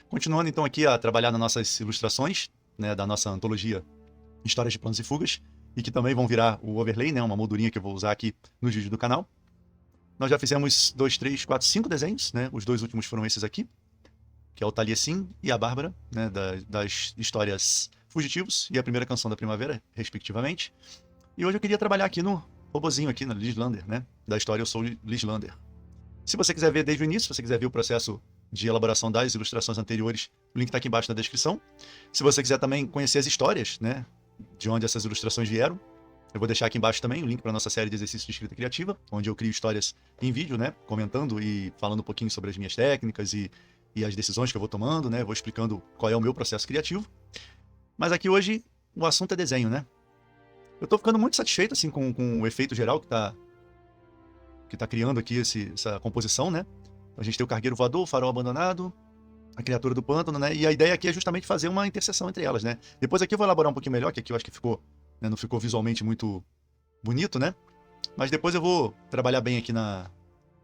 Continuando então aqui a trabalhar nas nossas ilustrações, né, da nossa antologia Histórias de Planos e Fugas, e que também vão virar o overlay, né, uma moldurinha que eu vou usar aqui nos vídeos do canal. Nós já fizemos 2, 3, 4, 5 desenhos, né, os dois últimos foram esses aqui, que é o Taliesin e a Bárbara, né, das histórias Fugitivos e a Primeira Canção da Primavera, respectivamente. E hoje eu queria trabalhar aqui no robozinho aqui, na Lislander, né, da história Eu Sou Lislander. Se você quiser ver desde o início, se você quiser ver o processo de elaboração das ilustrações anteriores, o link está aqui embaixo na descrição. Se você quiser também conhecer as histórias, né, de onde essas ilustrações vieram, eu vou deixar aqui embaixo também o link para a nossa série de exercícios de escrita criativa, onde eu crio histórias em vídeo, né, comentando e falando um pouquinho sobre as minhas técnicas e as decisões que eu vou tomando, né, vou explicando qual é o meu processo criativo. Mas aqui hoje o assunto é desenho, né. Eu estou ficando muito satisfeito assim com o efeito geral que tá criando aqui essa composição, né. A gente tem o cargueiro voador, o farol abandonado, a criatura do pântano, né? E a ideia aqui é justamente fazer uma interseção entre elas, né? Depois aqui eu vou elaborar um pouquinho melhor, que aqui eu acho que ficou, né, não ficou visualmente muito bonito, né? Mas depois eu vou trabalhar bem aqui na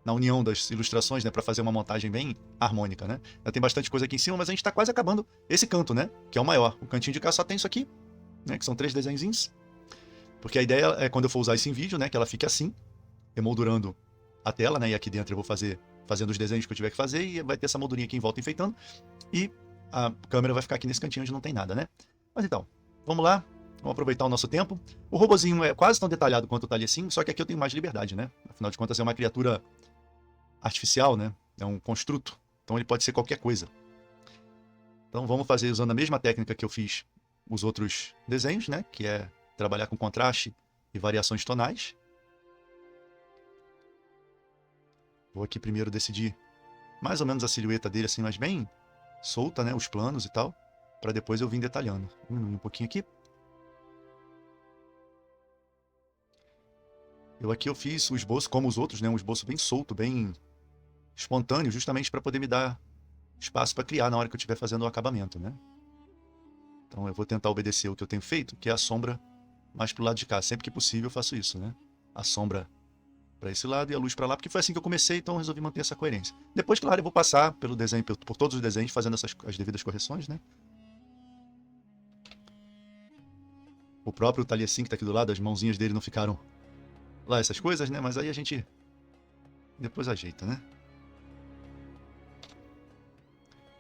união das ilustrações, né? Para fazer uma montagem bem harmônica, né? Já tem bastante coisa aqui em cima, mas a gente tá quase acabando esse canto, né? Que é o maior. O cantinho de cá só tem isso aqui, né? Que são 3 desenhinhos. Porque a ideia é quando eu for usar isso em vídeo, né? Que ela fique assim, emoldurando a tela, né? E aqui dentro eu vou fazendo os desenhos que eu tiver que fazer e vai ter essa moldurinha aqui em volta enfeitando. E a câmera vai ficar aqui nesse cantinho onde não tem nada, né? Mas então, vamos lá. Vamos aproveitar o nosso tempo. O robozinho é quase tão detalhado quanto o Taliesin, só que aqui eu tenho mais liberdade, né? Afinal de contas é uma criatura artificial, né? É um construto. Então ele pode ser qualquer coisa. Então vamos fazer usando a mesma técnica que eu fiz os outros desenhos, né? Que é trabalhar com contraste e variações tonais. Vou aqui primeiro decidir mais ou menos a silhueta dele, assim, mas bem solta, né? Os planos e tal, para depois eu vir detalhando. Um pouquinho aqui. Eu fiz o esboço, como os outros, né? Um esboço bem solto, bem espontâneo, justamente para poder me dar espaço para criar na hora que eu estiver fazendo o acabamento, né? Então eu vou tentar obedecer o que eu tenho feito, que é a sombra mais pro lado de cá. Sempre que possível eu faço isso, né? A sombra para esse lado e a luz para lá, porque foi assim que eu comecei, então eu resolvi manter essa coerência. Depois, claro, eu vou passar pelo desenho, por todos os desenhos, fazendo as devidas correções, né? O próprio Taliesin que tá aqui do lado, as mãozinhas dele não ficaram lá essas coisas, né? Mas aí a gente depois ajeita, né?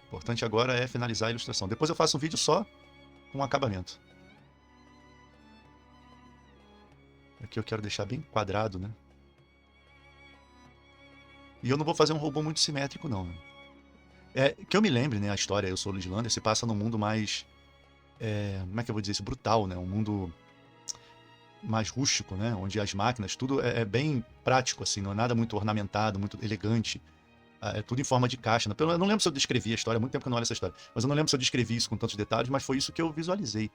O importante agora é finalizar a ilustração. Depois eu faço um vídeo só com o acabamento. Aqui eu quero deixar bem quadrado, né? E eu não vou fazer um robô muito simétrico, não. Né? Que eu me lembre, né? A história Eu Sou Lislander se passa num mundo mais... como é que eu vou dizer isso? Brutal, né? Um mundo mais rústico, né? Onde as máquinas, tudo é bem prático, assim. Não é nada muito ornamentado, muito elegante. É tudo em forma de caixa. Né? Eu não lembro se eu descrevi a história, há muito tempo que eu não olho essa história. Mas eu não lembro se eu descrevi isso com tantos detalhes, mas foi isso que eu visualizei,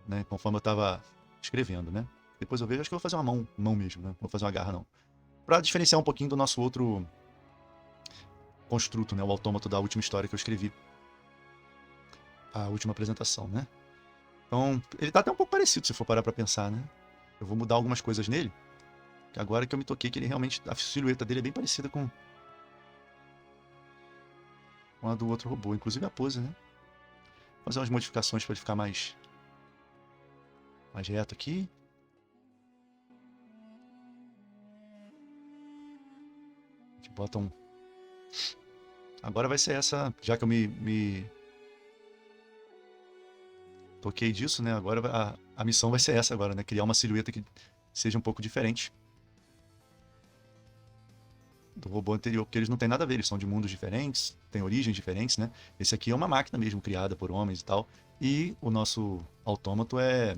né? Conforme eu estava escrevendo, né? Depois eu vejo, acho que eu vou fazer uma mão mesmo, né? Não vou fazer uma garra, não. Para diferenciar um pouquinho do nosso outro construto, né? O autômato da última história que eu escrevi. A última apresentação, né? Então, ele tá até um pouco parecido, se for parar pra pensar, né? Eu vou mudar algumas coisas nele, que agora que eu me toquei que ele realmente... A silhueta dele é bem parecida com a do outro robô, inclusive a pose, né? Vou fazer umas modificações para ele ficar mais reto aqui. A gente bota um... Agora vai ser essa, já que eu me toquei disso, né? Agora a missão vai ser essa agora, né? Criar uma silhueta que seja um pouco diferente do robô anterior, porque eles não têm nada a ver, eles são de mundos diferentes, têm origens diferentes, né? Esse aqui é uma máquina mesmo, criada por homens e tal, e o nosso autômato é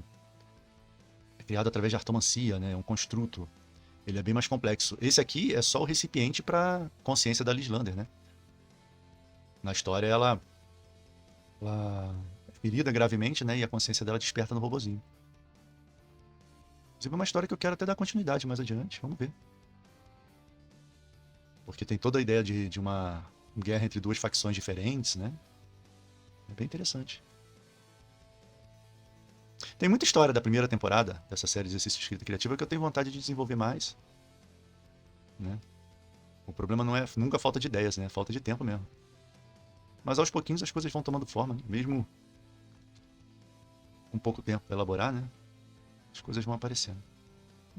criado através de artomancia, né? É um construto. Ele é bem mais complexo. Esse aqui é só o recipiente para consciência da Lislander, né? Na história ela é ferida gravemente, né? E a consciência dela desperta no robozinho. Inclusive é uma história que eu quero até dar continuidade mais adiante, vamos ver. Porque tem toda a ideia de uma guerra entre duas facções diferentes, né? É bem interessante. Tem muita história da primeira temporada dessa série de exercício de escrita criativa que eu tenho vontade de desenvolver mais, né? O problema não é nunca falta de ideias, né? É falta de tempo mesmo. Mas aos pouquinhos as coisas vão tomando forma, né? Mesmo com pouco tempo para elaborar, né? As coisas vão aparecendo.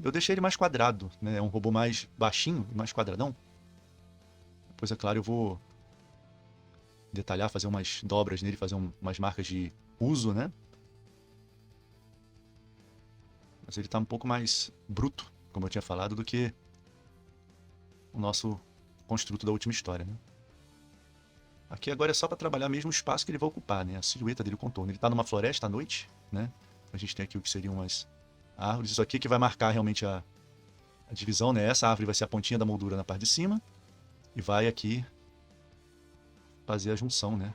Eu deixei ele mais quadrado, né? É um robô mais baixinho e mais quadradão. Depois, é claro, eu vou detalhar, fazer umas dobras nele, fazer umas marcas de uso, né? Mas ele tá um pouco mais bruto, como eu tinha falado, do que o nosso construto da última história, né? Aqui agora é só para trabalhar mesmo o espaço que ele vai ocupar, né? A silhueta dele, o contorno. Ele tá numa floresta à noite, né? A gente tem aqui o que seriam umas árvores. Isso aqui que vai marcar realmente a divisão, né? Essa árvore vai ser a pontinha da moldura na parte de cima e vai aqui fazer a junção, né?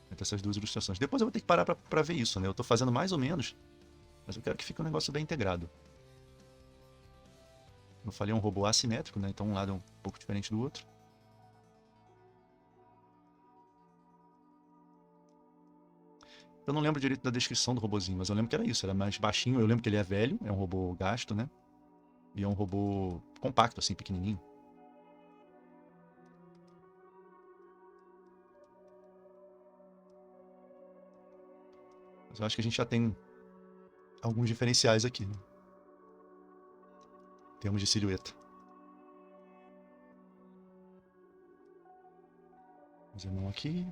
Entre essas duas ilustrações. Depois eu vou ter que parar para ver isso, né? Eu tô fazendo mais ou menos, mas eu quero que fique um negócio bem integrado. Eu falei, é um robô assimétrico, né? Então um lado é um pouco diferente do outro. Eu não lembro direito da descrição do robozinho, mas eu lembro que era isso, era mais baixinho. Eu lembro que ele é velho, é um robô gasto, né? E é um robô compacto, assim, pequenininho. Mas eu acho que a gente já tem alguns diferenciais aqui, né? Em termos de silhueta. Fazer mão aqui.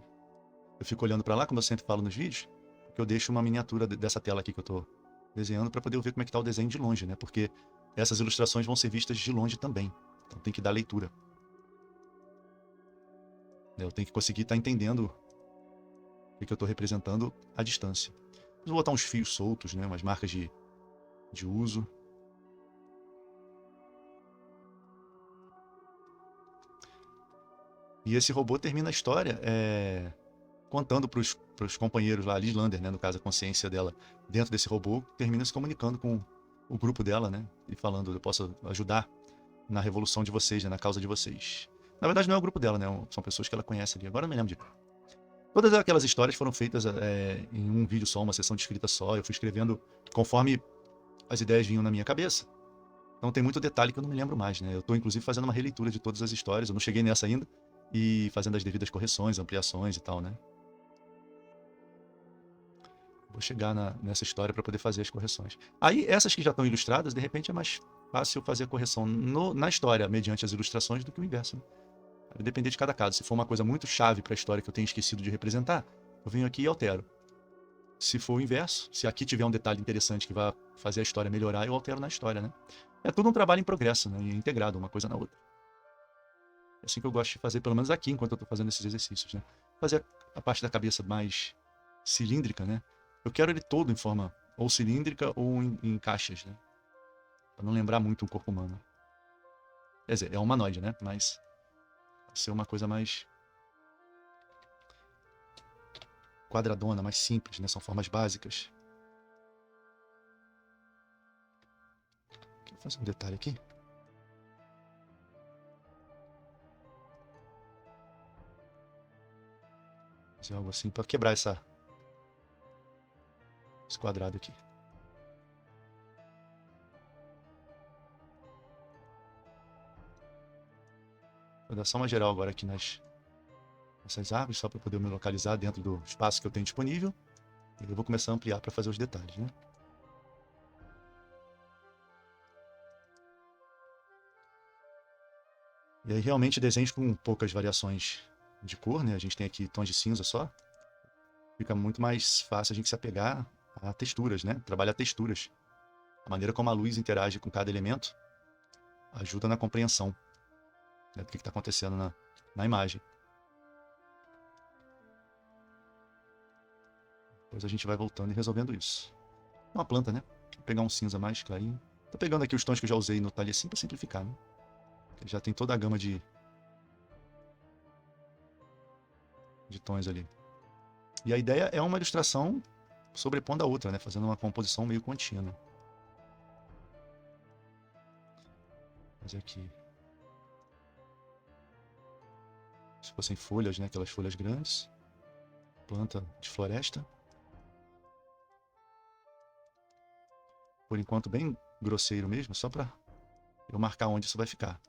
Eu fico olhando para lá, como eu sempre falo nos vídeos, porque eu deixo uma miniatura dessa tela aqui que eu tô desenhando para poder ver como é que tá o desenho de longe, né? Porque essas ilustrações vão ser vistas de longe também. Então tem que dar leitura. Eu tenho que conseguir estar entendendo o que eu estou representando à distância. Vou botar uns fios soltos, né? Umas marcas de uso. E esse robô termina a história contando para os companheiros lá, a Liz Lander, né? No caso, a consciência dela dentro desse robô, termina se comunicando com o grupo dela, né? E falando, eu posso ajudar na revolução de vocês, né? Na causa de vocês. Na verdade, não é o grupo dela, né? São pessoas que ela conhece ali. Agora eu não me lembro de... Todas aquelas histórias foram feitas em um vídeo só, uma sessão de escrita só. Eu fui escrevendo conforme as ideias vinham na minha cabeça. Então tem muito detalhe que eu não me lembro mais, né? Eu estou inclusive fazendo uma releitura de todas as histórias, eu não cheguei nessa ainda, e fazendo as devidas correções, ampliações e tal, né? Vou chegar nessa história para poder fazer as correções. Aí, essas que já estão ilustradas, de repente é mais fácil fazer a correção na história, mediante as ilustrações, do que o inverso, né? Vai depender de cada caso. Se for uma coisa muito chave para a história que eu tenho esquecido de representar, eu venho aqui e altero. Se for o inverso, se aqui tiver um detalhe interessante que vai fazer a história melhorar, eu altero na história, né? É tudo um trabalho em progresso, né? E integrado, uma coisa na outra. É assim que eu gosto de fazer, pelo menos aqui, enquanto eu estou fazendo esses exercícios, né? Fazer a parte da cabeça mais cilíndrica, né? Eu quero ele todo em forma ou cilíndrica ou em caixas, né? Pra não lembrar muito um corpo humano. Quer dizer, é um humanoide, né? Mas ser uma coisa mais quadradona, mais simples, né? São formas básicas. Vou fazer um detalhe aqui. Fazer algo assim para quebrar esse quadrado aqui. Vou dar só uma geral agora aqui nessas árvores, só para poder me localizar dentro do espaço que eu tenho disponível. E eu vou começar a ampliar para fazer os detalhes, né? E aí realmente desenhos com poucas variações de cor, né? A gente tem aqui tons de cinza só. Fica muito mais fácil a gente se apegar a texturas, né? Trabalhar texturas. A maneira como a luz interage com cada elemento ajuda na compreensão, né, do que está acontecendo na imagem. Depois a gente vai voltando e resolvendo isso. É uma planta, né? Vou pegar um cinza mais clarinho. Tô pegando aqui os tons que eu já usei no Taliesin para simplificar, né? Já tem toda a gama de tons ali. E a ideia é uma ilustração sobrepondo a outra, né? Fazendo uma composição meio contínua. Fazer aqui. Se fossem folhas, né? Aquelas folhas grandes. Planta de floresta. Por enquanto bem grosseiro mesmo, só para eu marcar onde isso vai ficar.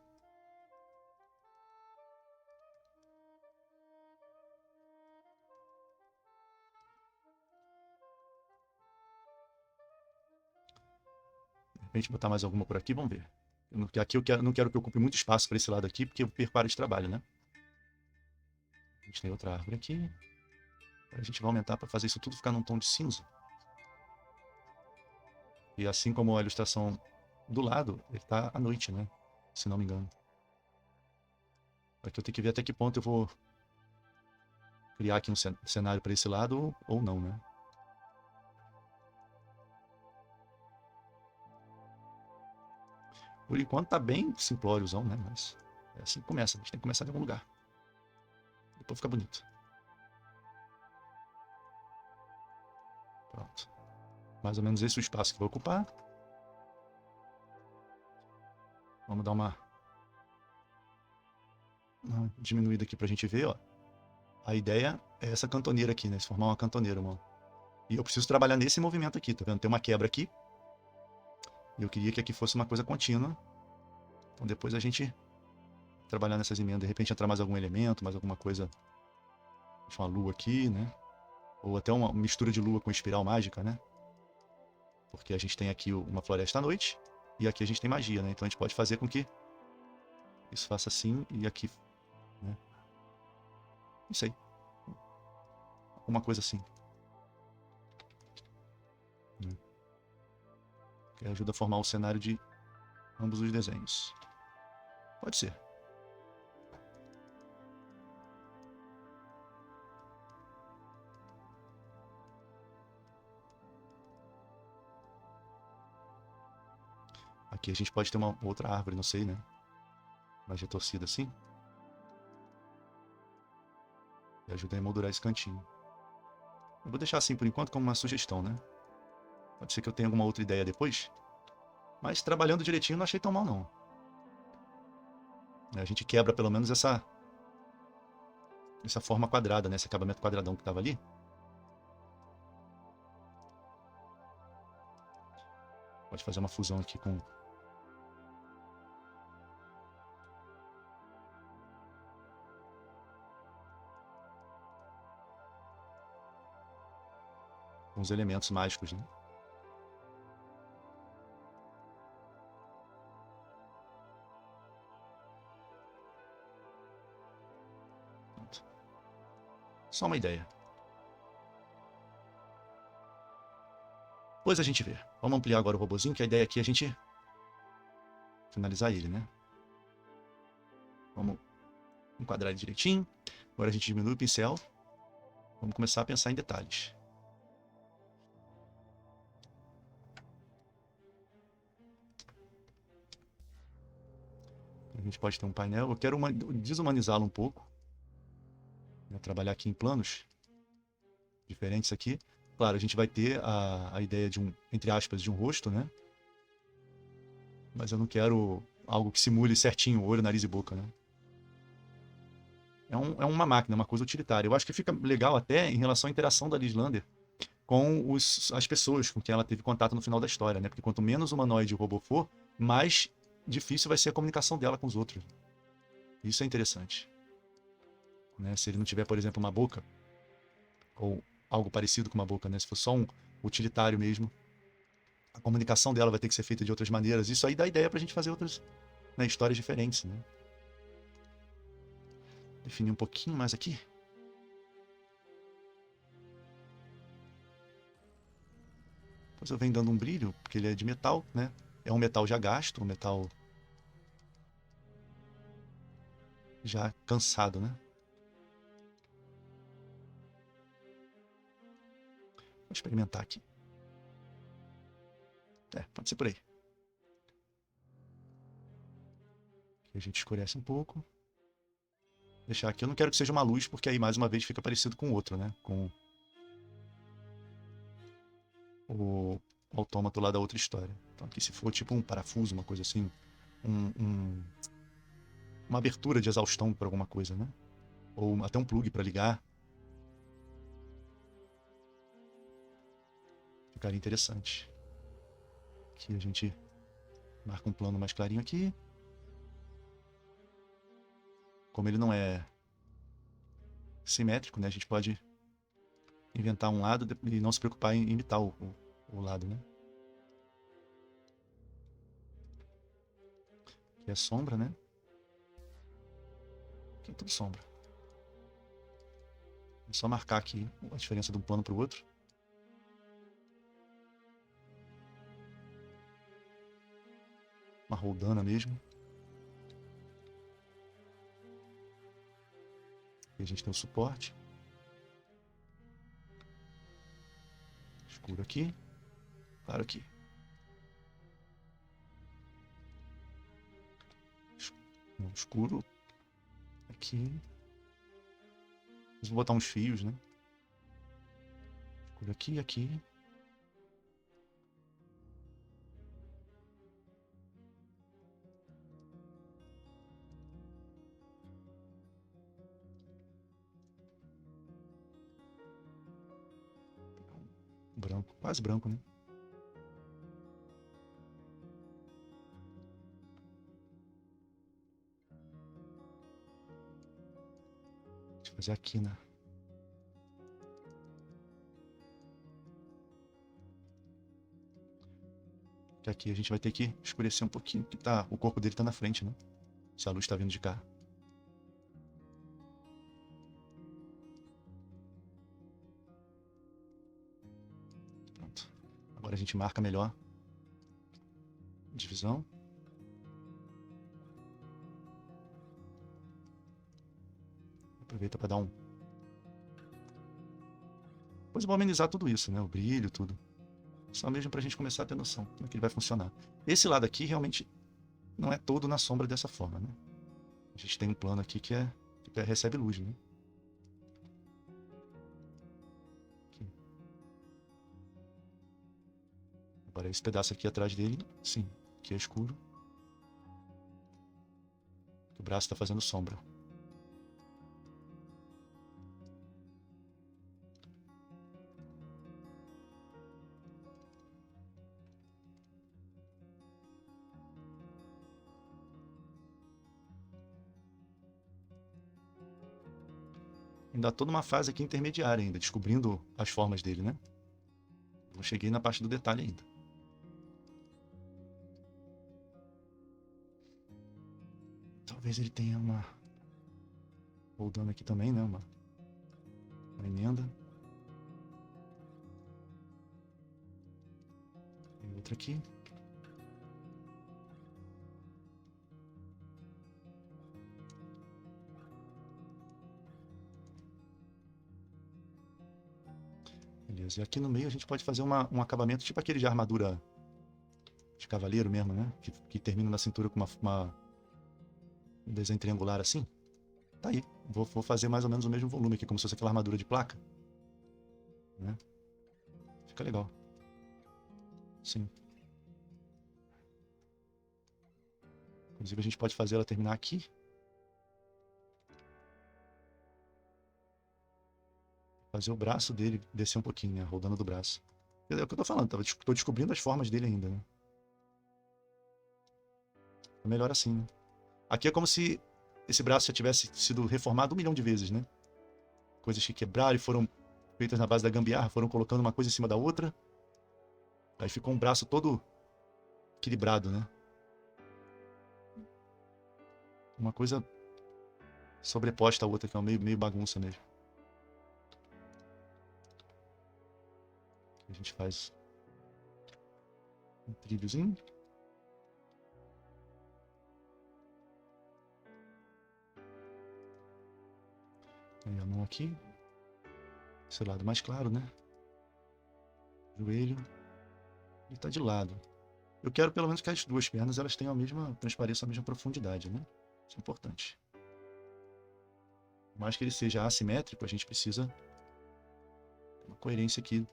repente botar mais alguma por aqui, vamos ver. Aqui eu não quero que ocupe muito espaço para esse lado aqui, porque eu perco área de trabalho, né? A gente tem outra árvore aqui. A gente vai aumentar para fazer isso tudo ficar num tom de cinza. E assim como a ilustração do lado, ele tá à noite, né? Se não me engano. Aqui eu tenho que ver até que ponto eu vou criar aqui um cenário para esse lado ou não, né? Por enquanto tá bem simplóriozão, né? Mas é assim que começa. A gente tem que começar de algum lugar. Depois fica bonito. Pronto. Mais ou menos esse é o espaço que vai ocupar. Vamos dar uma diminuída aqui pra gente ver, ó. A ideia é essa cantoneira aqui, né? Se formar uma cantoneira, mano. E eu preciso trabalhar nesse movimento aqui, tá vendo? Tem uma quebra aqui. E eu queria que aqui fosse uma coisa contínua. Então depois a gente trabalhar nessas emendas. De repente entrar mais algum elemento, mais alguma coisa. Deixa uma lua aqui, né? Ou até uma mistura de lua com espiral mágica, né? Porque a gente tem aqui uma floresta à noite. E aqui a gente tem magia, né? Então a gente pode fazer com que isso faça assim e aqui, né? Não sei. Alguma coisa assim. Que ajuda a formar o cenário de ambos os desenhos. Pode ser. Aqui a gente pode ter uma outra árvore, não sei, né? Mais retorcida assim. E ajuda a emoldurar esse cantinho. Eu vou deixar assim por enquanto como uma sugestão, né? Pode ser que eu tenha alguma outra ideia depois. Mas trabalhando direitinho não achei tão mal, não. A gente quebra pelo menos essa forma quadrada, né? Esse acabamento quadradão que estava ali. Pode fazer uma fusão aqui com os elementos mágicos, né? Pronto. Só uma ideia. Depois a gente vê. Vamos ampliar agora o robozinho, que a ideia aqui é a gente finalizar ele, né? Vamos enquadrar ele direitinho. Agora a gente diminui o pincel. Vamos começar a pensar em detalhes. A gente pode ter um painel. Eu quero desumanizá-lo um pouco. Né? Trabalhar aqui em planos diferentes aqui. Claro, a gente vai ter a ideia de entre aspas, de um rosto, né? Mas eu não quero algo que simule certinho olho, nariz e boca, né? É uma máquina, uma coisa utilitária. Eu acho que fica legal até em relação à interação da Liz Lander com as pessoas com quem ela teve contato no final da história, né? Porque quanto menos humanoide o robô for, mais difícil vai ser a comunicação dela com os outros. Isso é interessante. Né? Se ele não tiver, por exemplo, uma boca, ou algo parecido com uma boca, né? Se for só um utilitário mesmo, a comunicação dela vai ter que ser feita de outras maneiras. Isso aí dá ideia pra gente fazer outras, né, histórias diferentes, né? Definir um pouquinho mais aqui. Depois eu venho dando um brilho, porque ele é de metal, né? É um metal já gasto, um metal já cansado, né? Vou experimentar aqui. Pode ser por aí. Aqui a gente escurece um pouco. Deixar aqui. Eu não quero que seja uma luz, porque aí mais uma vez fica parecido com o outro, né? Com o autômato lá da outra história. Então aqui se for tipo um parafuso, uma coisa assim, uma abertura de exaustão para alguma coisa, né? Ou até um plug para ligar. Ficaria interessante. Aqui a gente marca um plano mais clarinho aqui. Como ele não é simétrico, né? A gente pode inventar um lado e não se preocupar em imitar o lado, né? Aqui é sombra, né? Aqui é tudo sombra. É só marcar aqui a diferença de um plano para o outro. Uma roldana mesmo. Aqui a gente tem o suporte. Escuro aqui. Claro aqui. Escuro. Aqui. Vou botar uns fios, né? Escuro aqui e aqui. Branco, quase branco, né? Deixa eu fazer aqui, né? Que aqui a gente vai ter que escurecer um pouquinho, porque o corpo dele tá na frente, né? Se a luz tá vindo de cá. Pronto. Agora a gente marca melhor. Divisão. Aproveita para dar um... Depois eu vou amenizar tudo isso, né? O brilho, tudo. Só mesmo pra gente começar a ter noção como é que ele vai funcionar. Esse lado aqui realmente não é todo na sombra dessa forma, né? A gente tem um plano aqui que recebe luz, né? Aqui. Agora esse pedaço aqui atrás dele, sim, aqui é escuro. O braço está fazendo sombra. Ainda toda uma fase aqui intermediária ainda, descobrindo as formas dele, né? Não cheguei na parte do detalhe ainda. Talvez ele tenha uma... Voltando aqui também, né? Uma emenda. Tem outra aqui. Beleza. E aqui no meio a gente pode fazer um acabamento tipo aquele de armadura de cavaleiro mesmo, né? Que termina na cintura com um desenho triangular assim. Tá aí. Vou fazer mais ou menos o mesmo volume aqui, como se fosse aquela armadura de placa. Né? Fica legal. Sim. Inclusive a gente pode fazer ela terminar aqui. Fazer o braço dele descer um pouquinho, né? Rodando do braço. É o que eu tô falando, tô descobrindo as formas dele ainda, né? É melhor assim, né? Aqui é como se esse braço já tivesse sido reformado 1 milhão de vezes, né? Coisas que quebraram e foram feitas na base da gambiarra, foram colocando uma coisa em cima da outra. Aí ficou um braço todo equilibrado, né? Uma coisa sobreposta à outra, que é meio bagunça mesmo. A gente faz um trilhozinho. Aí a mão aqui. Esse lado mais claro, né? Joelho. E tá de lado. Eu quero pelo menos que as duas pernas elas tenham a mesma transparência, a mesma profundidade, né? Isso é importante. Por mais que ele seja assimétrico, a gente precisa ter uma coerência aqui.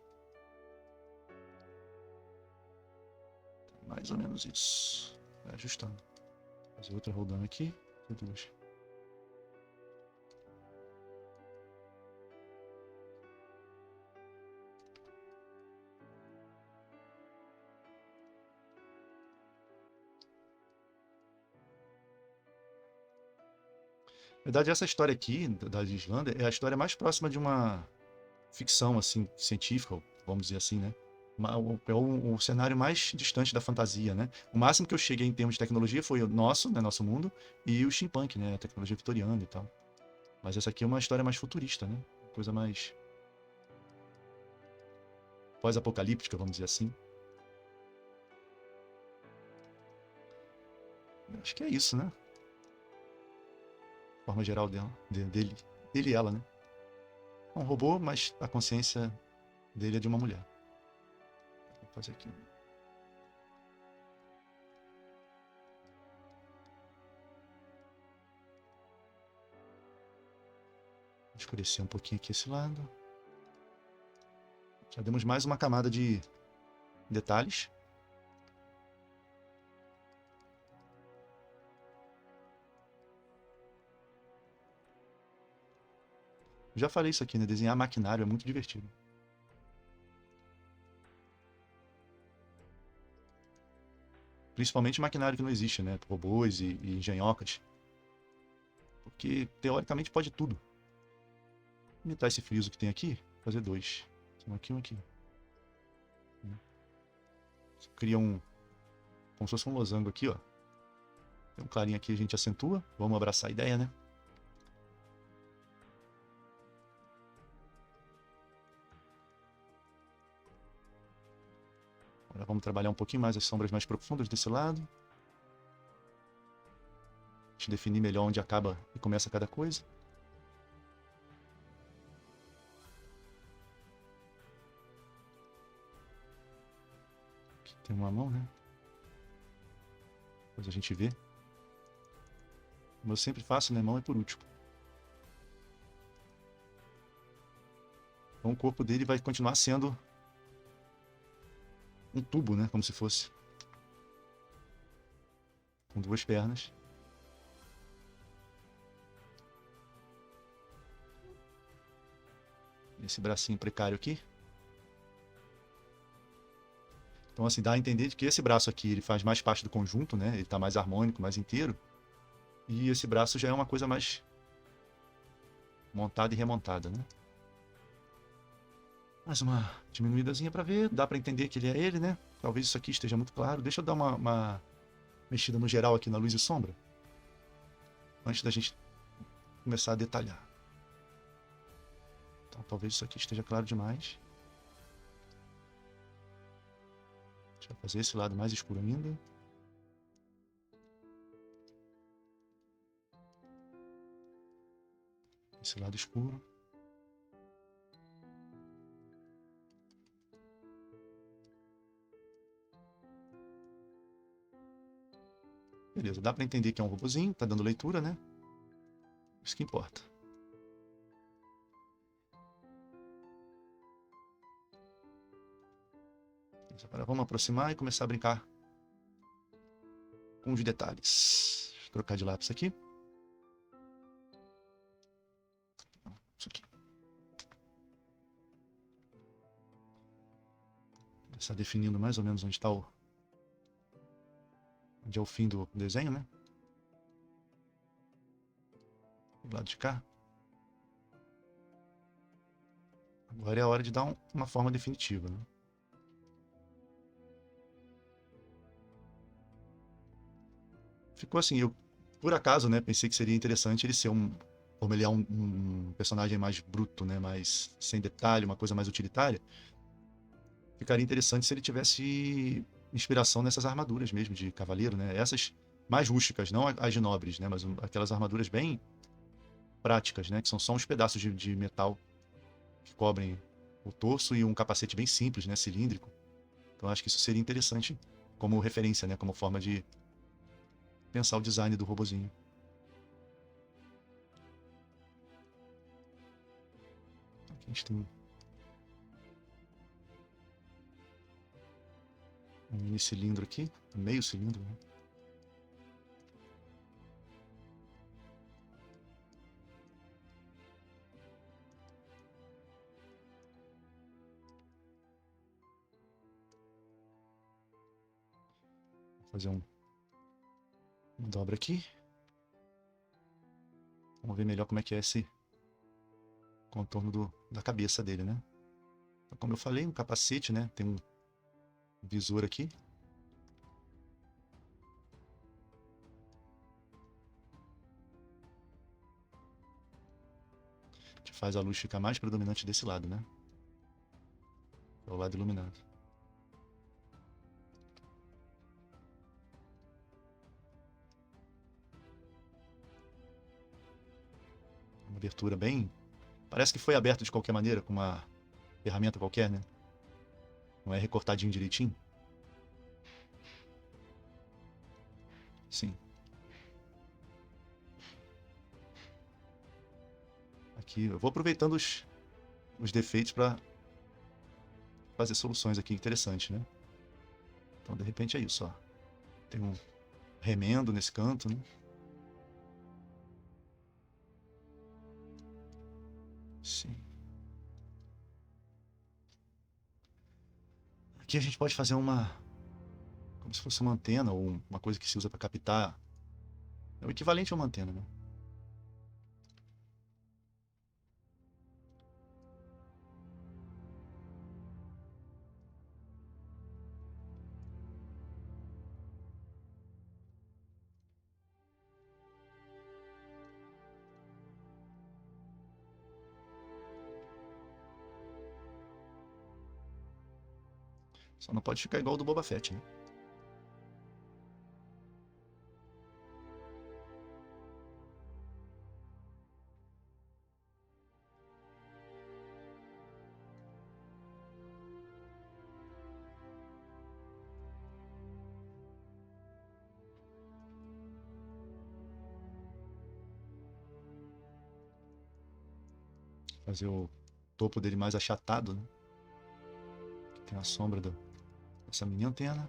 Mais ou menos isso. Vai ajustando. Fazer outra rodando aqui. E duas. Na verdade, essa história aqui, da Islândia, é a história mais próxima de uma ficção, assim, científica, vamos dizer assim, né? É o cenário mais distante da fantasia, né? O máximo que eu cheguei em termos de tecnologia foi o nosso, né, nosso mundo, e o steampunk, né, a tecnologia vitoriana e tal. Mas essa aqui é uma história mais futurista, né? Coisa mais pós-apocalíptica, vamos dizer assim. Acho que é isso, né? Forma geral dela, dele. Ele e ela, né? É um robô, mas a consciência dele é de uma mulher. Vou fazer aqui. Vou escurecer um pouquinho aqui esse lado. Já demos mais uma camada de detalhes. Já falei isso aqui, né? Desenhar maquinário é muito divertido. Principalmente maquinário que não existe, né? Robôs e engenhocas. Porque, teoricamente, pode tudo. Vou imitar esse friso que tem aqui, fazer dois. Um aqui e um aqui. Cria um... como se fosse um losango aqui, ó. Tem um clarinho aqui, a gente acentua. Vamos abraçar a ideia, né? Agora vamos trabalhar um pouquinho mais as sombras mais profundas desse lado. A gente definir melhor onde acaba e começa cada coisa. Aqui tem uma mão, né? Depois a gente vê. Como eu sempre faço, né? Mão é por último. Então o corpo dele vai continuar sendo um tubo, né? Como se fosse. Com duas pernas. Esse bracinho precário aqui. Então, assim, dá a entender que esse braço aqui ele faz mais parte do conjunto, né? Ele está mais harmônico, mais inteiro. E esse braço já é uma coisa mais montada e remontada, né? Mais uma diminuídazinha para ver. Dá para entender que ele é ele, né? Talvez isso aqui esteja muito claro. Deixa eu dar uma mexida no geral aqui na luz e sombra. Antes da gente começar a detalhar. Então, talvez isso aqui esteja claro demais. Deixa eu fazer esse lado mais escuro ainda. Esse lado escuro. Beleza, dá para entender que é um robozinho, tá dando leitura, né? Isso que importa. Agora vamos aproximar e começar a brincar com os detalhes. Deixa eu trocar de lápis aqui. Isso aqui. Começar definindo mais ou menos onde está onde é o fim do desenho, né? Do lado de cá. Agora é a hora de dar uma forma definitiva, né? Ficou assim, eu por acaso, né, pensei que seria interessante ele ser como ele é um personagem mais bruto, né, mais sem detalhe, uma coisa mais utilitária. Ficaria interessante se ele tivesse inspiração nessas armaduras mesmo de cavaleiro, né? Essas mais rústicas, não as de nobres, né, mas aquelas armaduras bem práticas, né, que são só uns pedaços de metal que cobrem o torso e um capacete bem simples, né, cilíndrico. Então acho que isso seria interessante como referência, né, como forma de pensar o design do robozinho. Aqui a gente tem um mini cilindro aqui, meio cilindro, né? Vou fazer uma dobra aqui. Vamos ver melhor como é que é esse contorno da cabeça dele, né? Então, como eu falei, um capacete, né? Tem visor aqui. A gente faz a luz ficar mais predominante desse lado, né? É o lado iluminado. Uma abertura bem... Parece que foi aberto de qualquer maneira, com uma ferramenta qualquer, né? Não é recortadinho direitinho. Sim. Aqui, eu vou aproveitando os defeitos para fazer soluções aqui interessantes, né? Então, de repente é isso, ó. Tem um remendo nesse canto, né? Sim. Aqui a gente pode fazer uma... como se fosse uma antena ou uma coisa que se usa para captar. É o equivalente a uma antena, né? Só não pode ficar igual o do Boba Fett, né? Fazer o topo dele mais achatado, né? Tem a sombra dessa mini antena.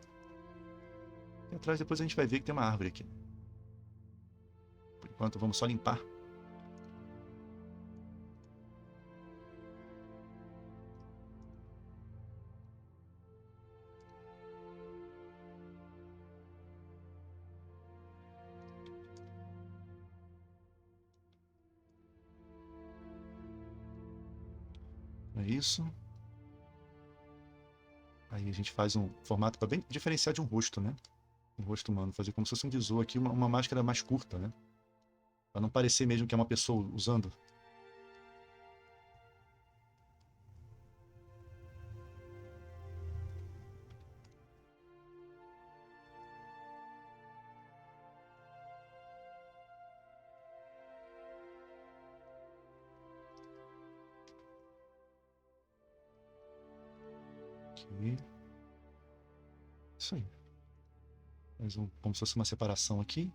E atrás depois a gente vai ver que tem uma árvore aqui. Por enquanto vamos só limpar. É isso. Aí a gente faz um formato para bem diferenciar de um rosto, né? Um rosto humano. Fazer como se fosse um visor aqui, uma máscara mais curta, né? Para não parecer mesmo que é uma pessoa usando. Aqui. Isso aí. Faz como se fosse uma separação aqui.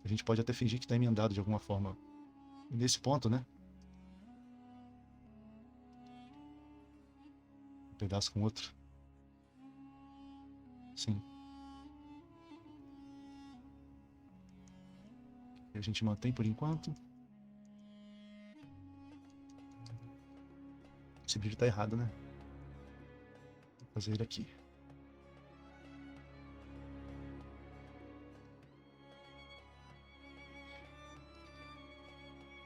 A gente pode até fingir que está emendado de alguma forma. E nesse ponto, né? Um pedaço com outro. Sim. E a gente mantém por enquanto. Esse brilho tá errado, né? Vou fazer ele aqui.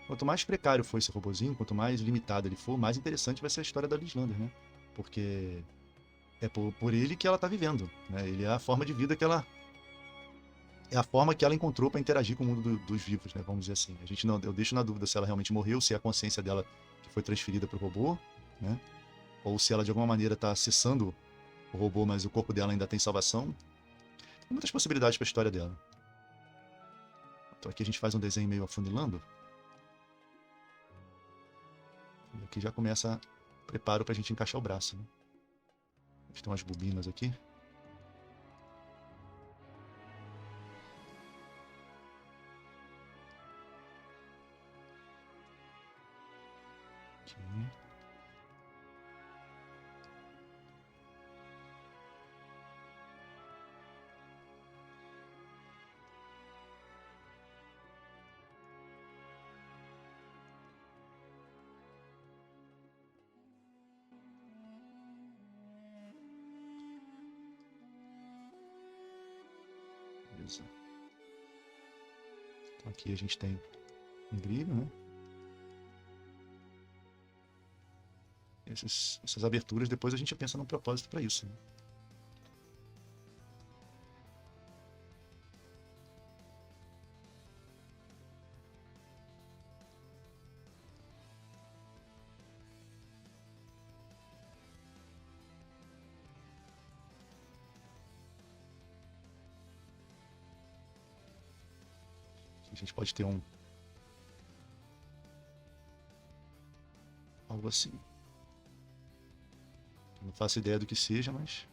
Quanto mais precário for esse robozinho, quanto mais limitado ele for, mais interessante vai ser a história da Lislander, né? Porque é por ele que ela tá vivendo, né? Ele é a forma de vida que ela... é a forma que ela encontrou para interagir com o mundo dos vivos, né? Vamos dizer assim. A gente não, eu deixo na dúvida se ela realmente morreu, se é a consciência dela que foi transferida para o robô, né? Ou se ela de alguma maneira está acessando o robô, mas o corpo dela ainda tem salvação. Tem muitas possibilidades para a história dela. Então aqui a gente faz um desenho meio afunilando. E aqui já começa preparo para a gente encaixar o braço, né? A gente tem umas bobinas aqui. Aqui. Beleza. Então aqui a gente tem um brilho, né? Essas aberturas, depois a gente pensa num propósito para isso, né? A gente pode ter algo assim. Não faço ideia do que seja, mas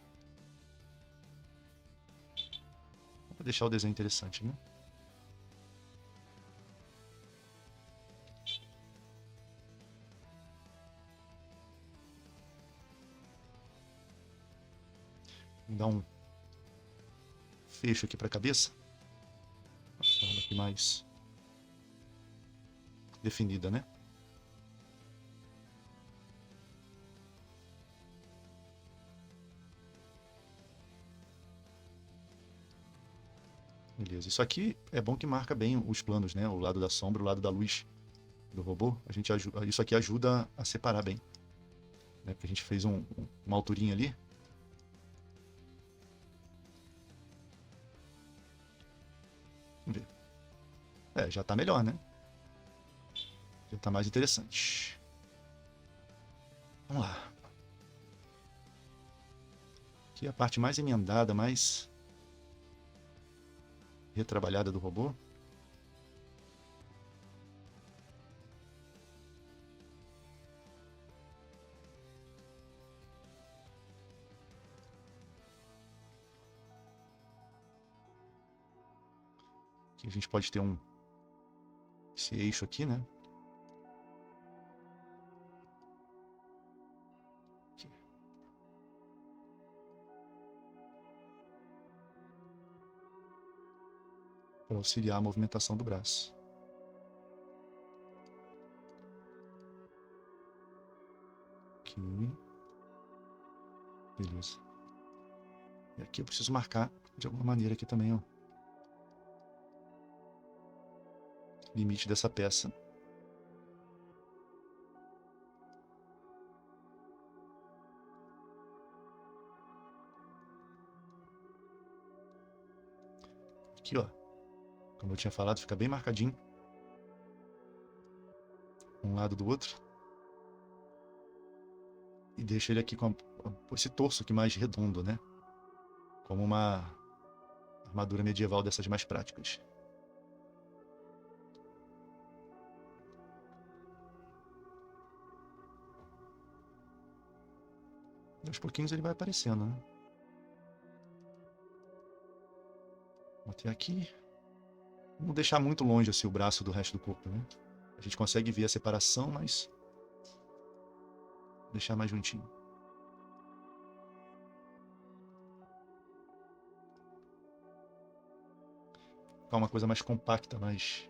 vou deixar o desenho interessante, né? Vou dar um fecho aqui para a cabeça. Uma forma aqui mais definida, né? Beleza. Isso aqui é bom que marca bem os planos, né? O lado da sombra, o lado da luz do robô. Isso aqui ajuda a separar bem, né? Porque a gente fez uma alturinha ali. Vamos ver. Já tá melhor, né? Já tá mais interessante. Vamos lá. Aqui é a parte mais emendada, mais retrabalhada do robô. Aqui a gente pode ter esse eixo aqui, né? Aqui. Para auxiliar a movimentação do braço. Aqui. Beleza. E aqui eu preciso marcar de alguma maneira aqui também, ó. Limite dessa peça. Aqui, ó. Como eu tinha falado, fica bem marcadinho. Um lado do outro. E deixa ele aqui com esse torso aqui mais redondo, né? Como uma armadura medieval dessas mais práticas. E aos pouquinhos ele vai aparecendo, né? Botei aqui. Não deixar muito longe assim o braço do resto do corpo, né? A gente consegue ver a separação, mas deixar mais juntinho. Ficar uma coisa mais compacta, mais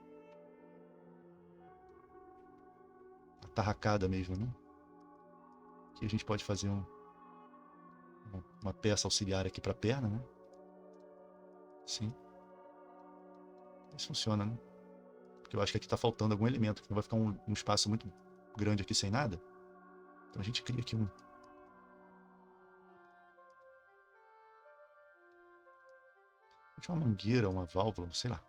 atarracada mesmo, né? Aqui a gente pode fazer uma peça auxiliar aqui para a perna, né? Sim. Isso funciona, né? Porque eu acho que aqui está faltando algum elemento, que não vai ficar um espaço muito grande aqui sem nada. Então a gente cria aqui uma mangueira, uma válvula, sei lá.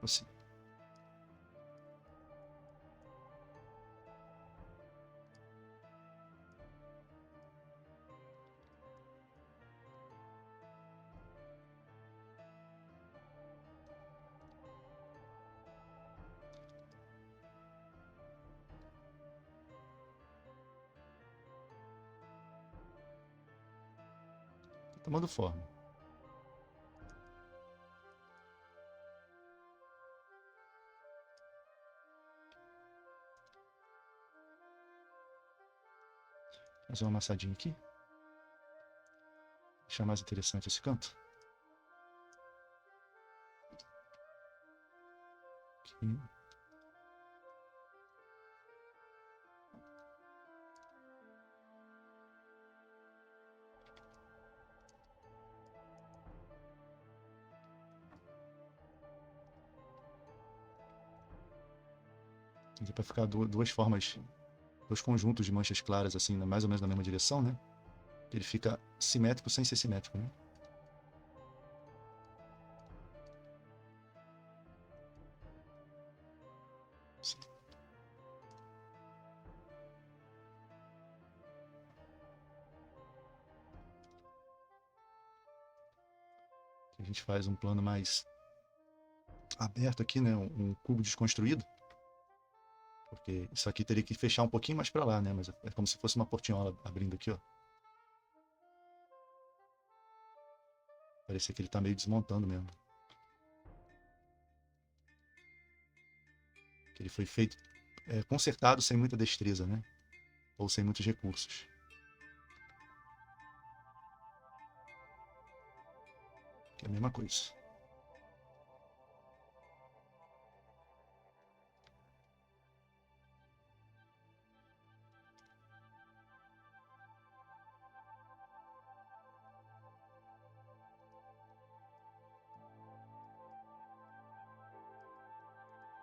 Tipo assim. Tá tomando forma. Fazer uma amassadinha aqui. Deixar mais interessante esse canto. Aqui. Aqui para ficar duas formas dois conjuntos de manchas claras, assim, mais ou menos na mesma direção, né? Ele fica simétrico sem ser simétrico, né? A gente faz um plano mais aberto aqui, né? Um cubo desconstruído. Porque isso aqui teria que fechar um pouquinho mais para lá, né? Mas é como se fosse uma portinhola abrindo aqui, ó. Parece que ele tá meio desmontando mesmo. Que ele foi feito, consertado sem muita destreza, né? Ou sem muitos recursos. Que é a mesma coisa.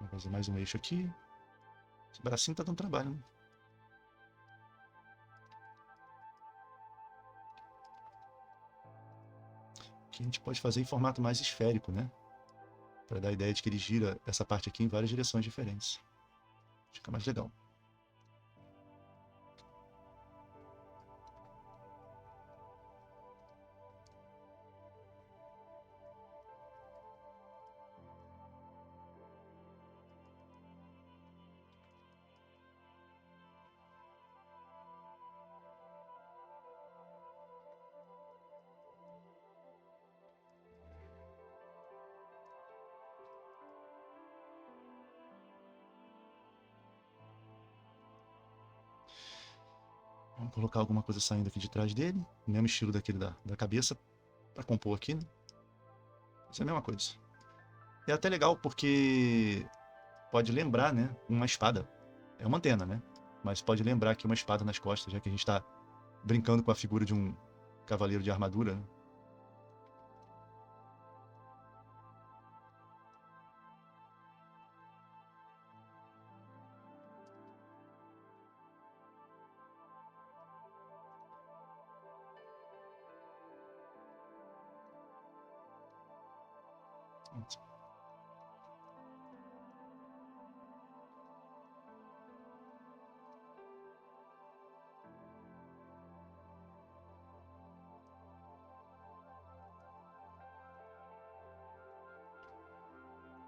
Vou fazer mais um eixo aqui. Esse bracinho tá dando trabalho, né? Que a gente pode fazer em formato mais esférico, né? Para dar a ideia de que ele gira essa parte aqui em várias direções diferentes. Fica mais legal. Vamos colocar alguma coisa saindo aqui de trás dele. O mesmo estilo daquele da cabeça. Para compor aqui, né? Isso é a mesma coisa. É até legal porque pode lembrar, né? Uma espada. É uma antena, né? Mas pode lembrar aqui uma espada nas costas, já que a gente está brincando com a figura de um cavaleiro de armadura, né?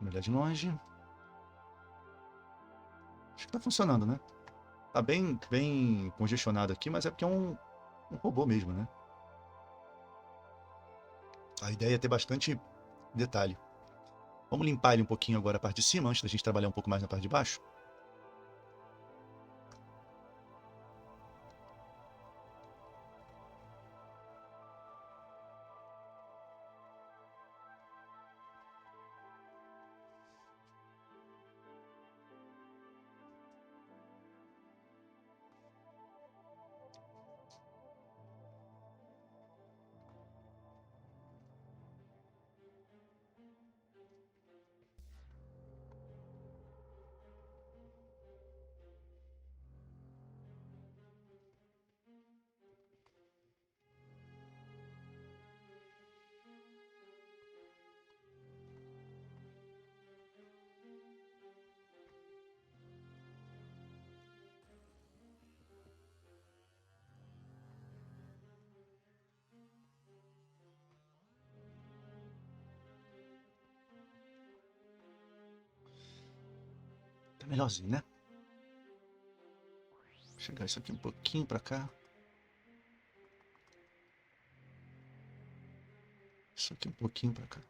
Vamos olhar de longe. Acho que tá funcionando, né? Tá bem congestionado aqui, mas é porque é um robô mesmo, né? A ideia é ter bastante detalhe. Vamos limpar ele um pouquinho agora a parte de cima, antes da gente trabalhar um pouco mais na parte de baixo. Tá melhorzinho, né? Vou chegar isso aqui um pouquinho pra cá. Isso aqui um pouquinho pra cá.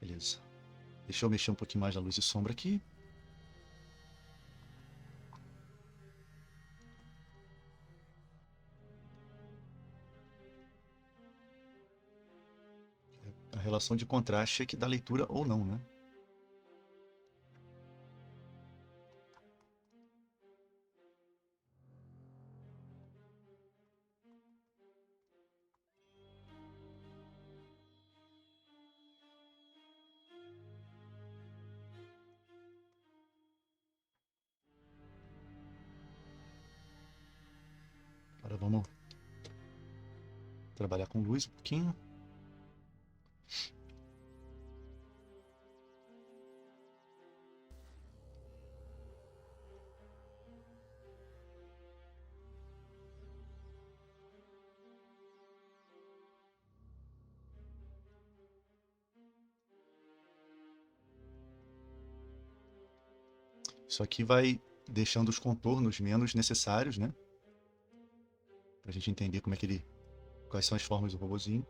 Beleza. Deixa eu mexer um pouquinho mais na luz e sombra aqui. A relação de contraste é que dá leitura ou não, né? Trabalhar com luz um pouquinho. Isso aqui vai deixando os contornos menos necessários, né? Pra gente entender como é que ele, quais são as formas do robozinho.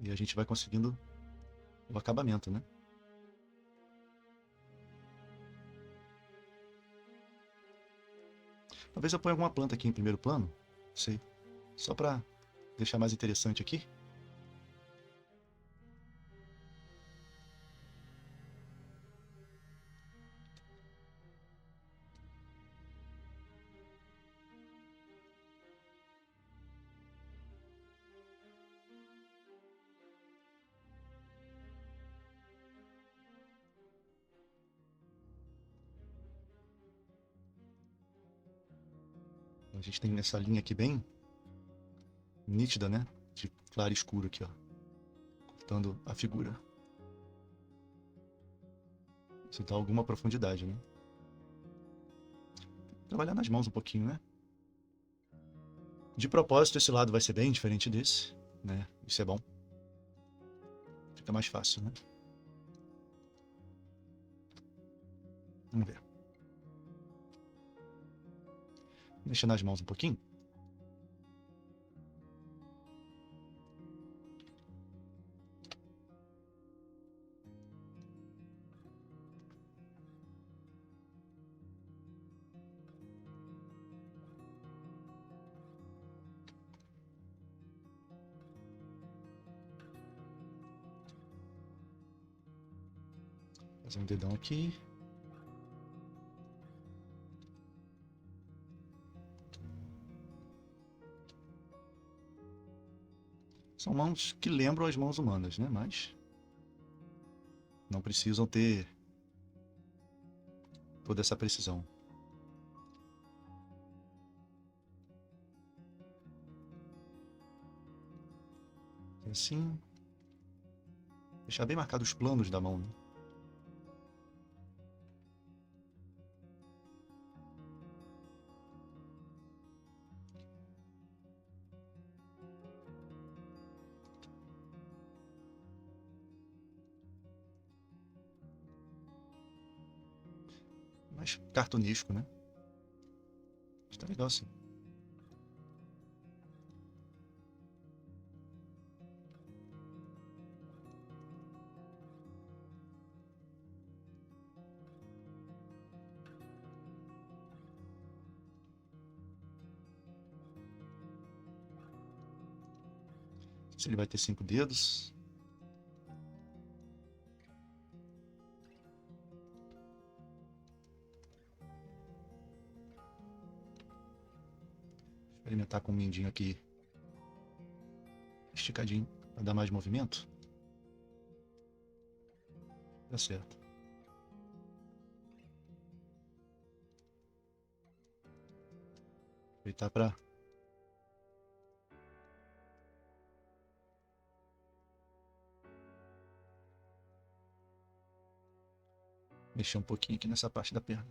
E a gente vai conseguindo o acabamento, né? Talvez eu ponha alguma planta aqui em primeiro plano, não sei, só para deixar mais interessante aqui. A gente tem essa linha aqui bem nítida, né? De claro e escuro aqui, ó, cortando a figura. Isso dá alguma profundidade, né? Trabalhar nas mãos um pouquinho, né? De propósito, esse lado vai ser bem diferente desse, né? Isso é bom. Fica mais fácil, né? Vamos ver. Mexer nas mãos um pouquinho. Fazer um dedão aqui. São mãos que lembram as mãos humanas, né? Mas não precisam ter toda essa precisão. E assim, deixar bem marcados os planos da mão, né? Mais cartunesco, né? Está legal assim. Se ele vai ter 5 dedos. Experimentar com o mindinho aqui esticadinho para dar mais movimento. Dá certo. Aproveitar para mexer um pouquinho aqui nessa parte da perna.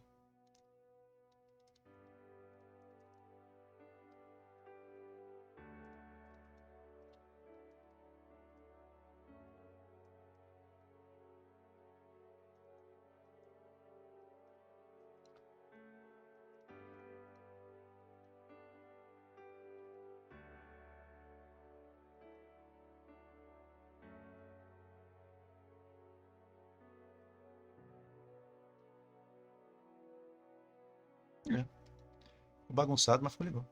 É. Bagunçado, mas ficou legal.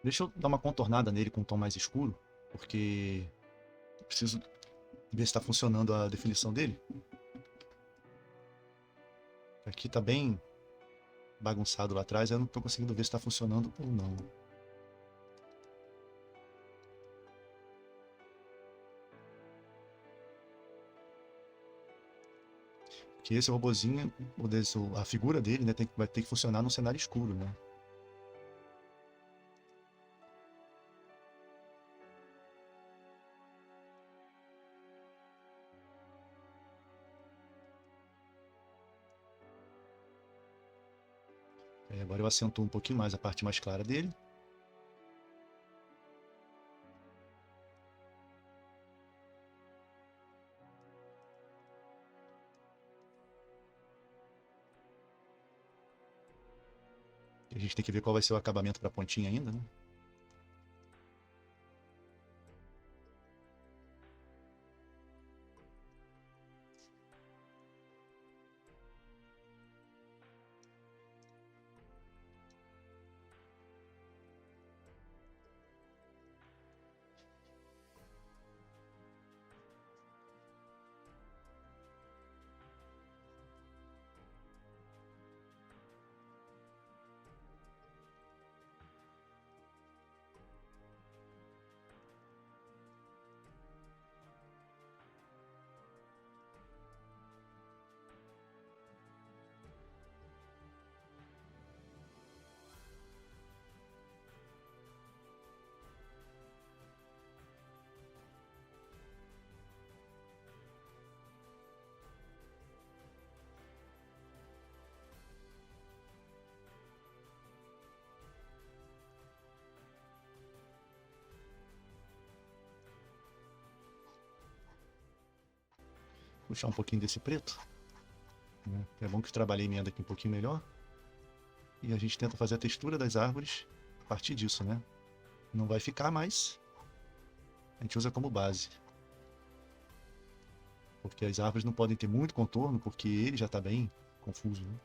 Deixa eu dar uma contornada nele com um tom mais escuro, porque eu preciso ver se está funcionando a definição dele. Aqui tá bem bagunçado lá atrás, eu não estou conseguindo ver se está funcionando ou não. Que esse robozinho, a figura dele, né, vai ter que funcionar num cenário escuro, né? Agora eu acentuo um pouquinho mais a parte mais clara dele. A gente tem que ver qual vai ser o acabamento para a pontinha ainda, né? Puxar um pouquinho desse preto, né? É bom que eu trabalhei minha aqui um pouquinho melhor. E a gente tenta fazer a textura das árvores a partir disso, né? Não vai ficar, mas a gente usa como base. Porque as árvores não podem ter muito contorno, porque ele já está bem confuso, né?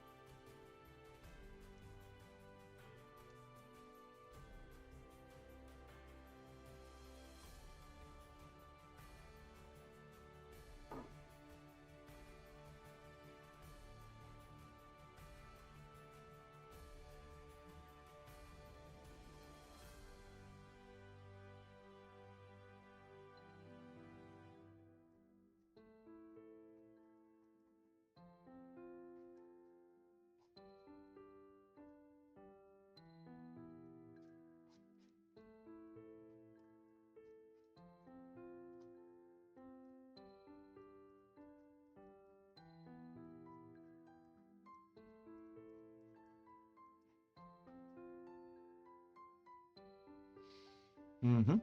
Uhum.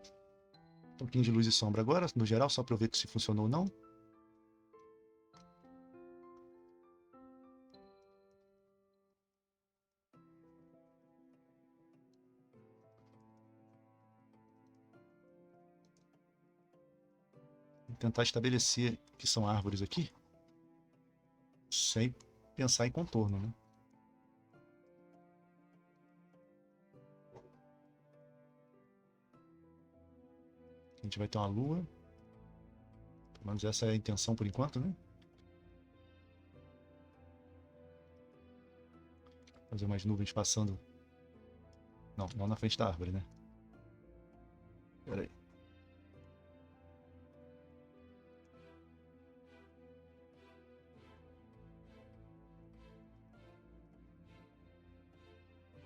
Um pouquinho de luz e sombra agora, no geral, só para eu ver se funcionou ou não. Vou tentar estabelecer que são árvores aqui, sem pensar em contorno, né? A gente vai ter uma lua. Pelo menos essa é a intenção por enquanto, né? Fazer umas nuvens passando. Não, não na frente da árvore, né? Pera aí.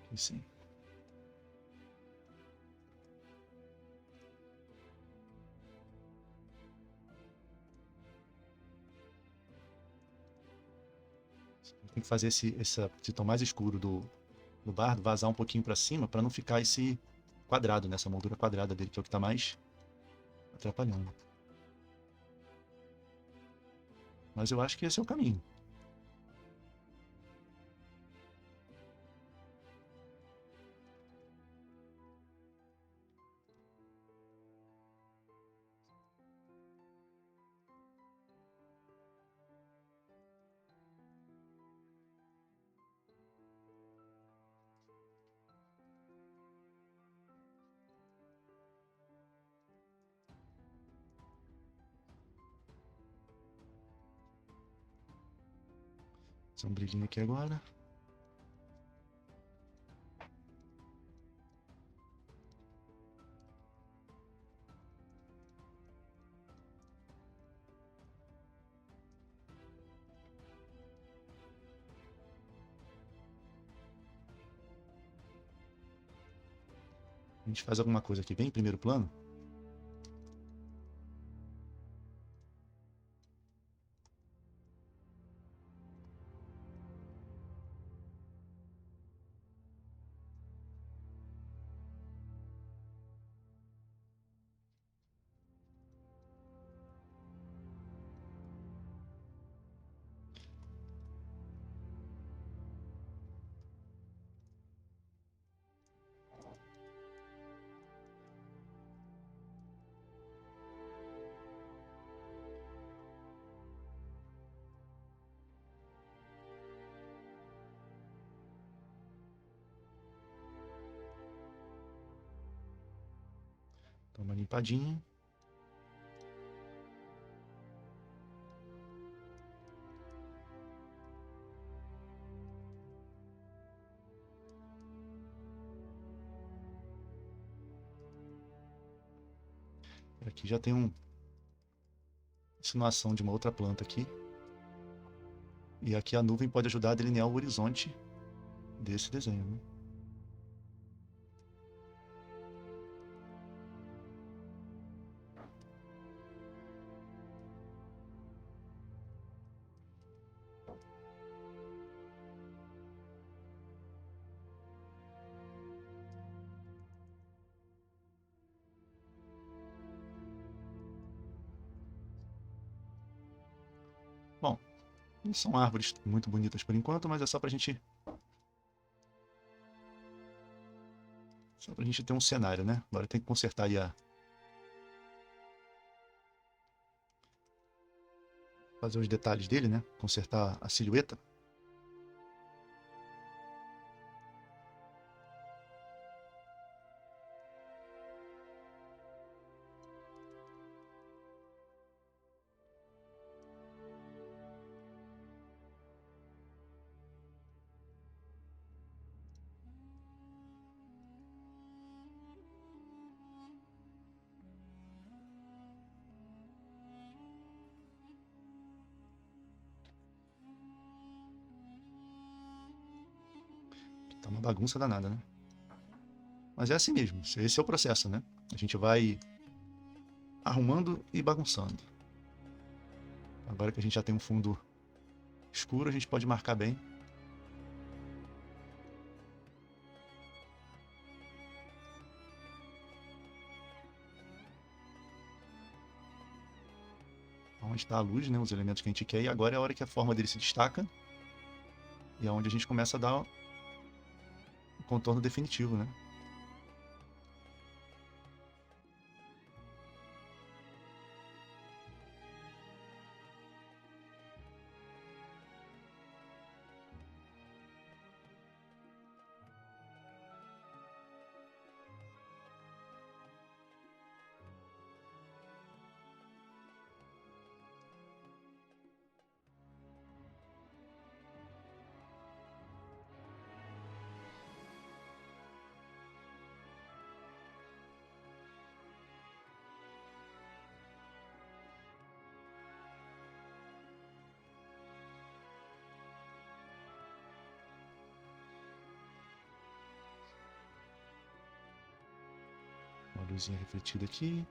Aqui sim. Tem que fazer esse tom mais escuro do bardo vazar um pouquinho para cima para não ficar esse quadrado, nessa moldura quadrada dele, que é o que está mais atrapalhando. Mas eu acho que esse é o caminho. Fazer um brilhinho aqui agora. A gente faz alguma coisa aqui bem em primeiro plano. Dá uma limpadinha. Aqui já tem uma insinuação de uma outra planta aqui. E aqui a nuvem pode ajudar a delinear o horizonte desse desenho, né? Bom, não são árvores muito bonitas por enquanto, mas é só pra gente ter um cenário, né? Agora tem que consertar aí fazer os detalhes dele, né? Consertar a silhueta. Tá uma bagunça danada, né? Mas é assim mesmo, esse é o processo, né? A gente vai arrumando e bagunçando. Agora que a gente já tem um fundo escuro, a gente pode marcar bem. Onde está a luz, né? Os elementos que a gente quer. E agora é a hora que a forma dele se destaca. E é onde a gente começa a dar o contorno definitivo, né? Uma luzinha refletida aqui.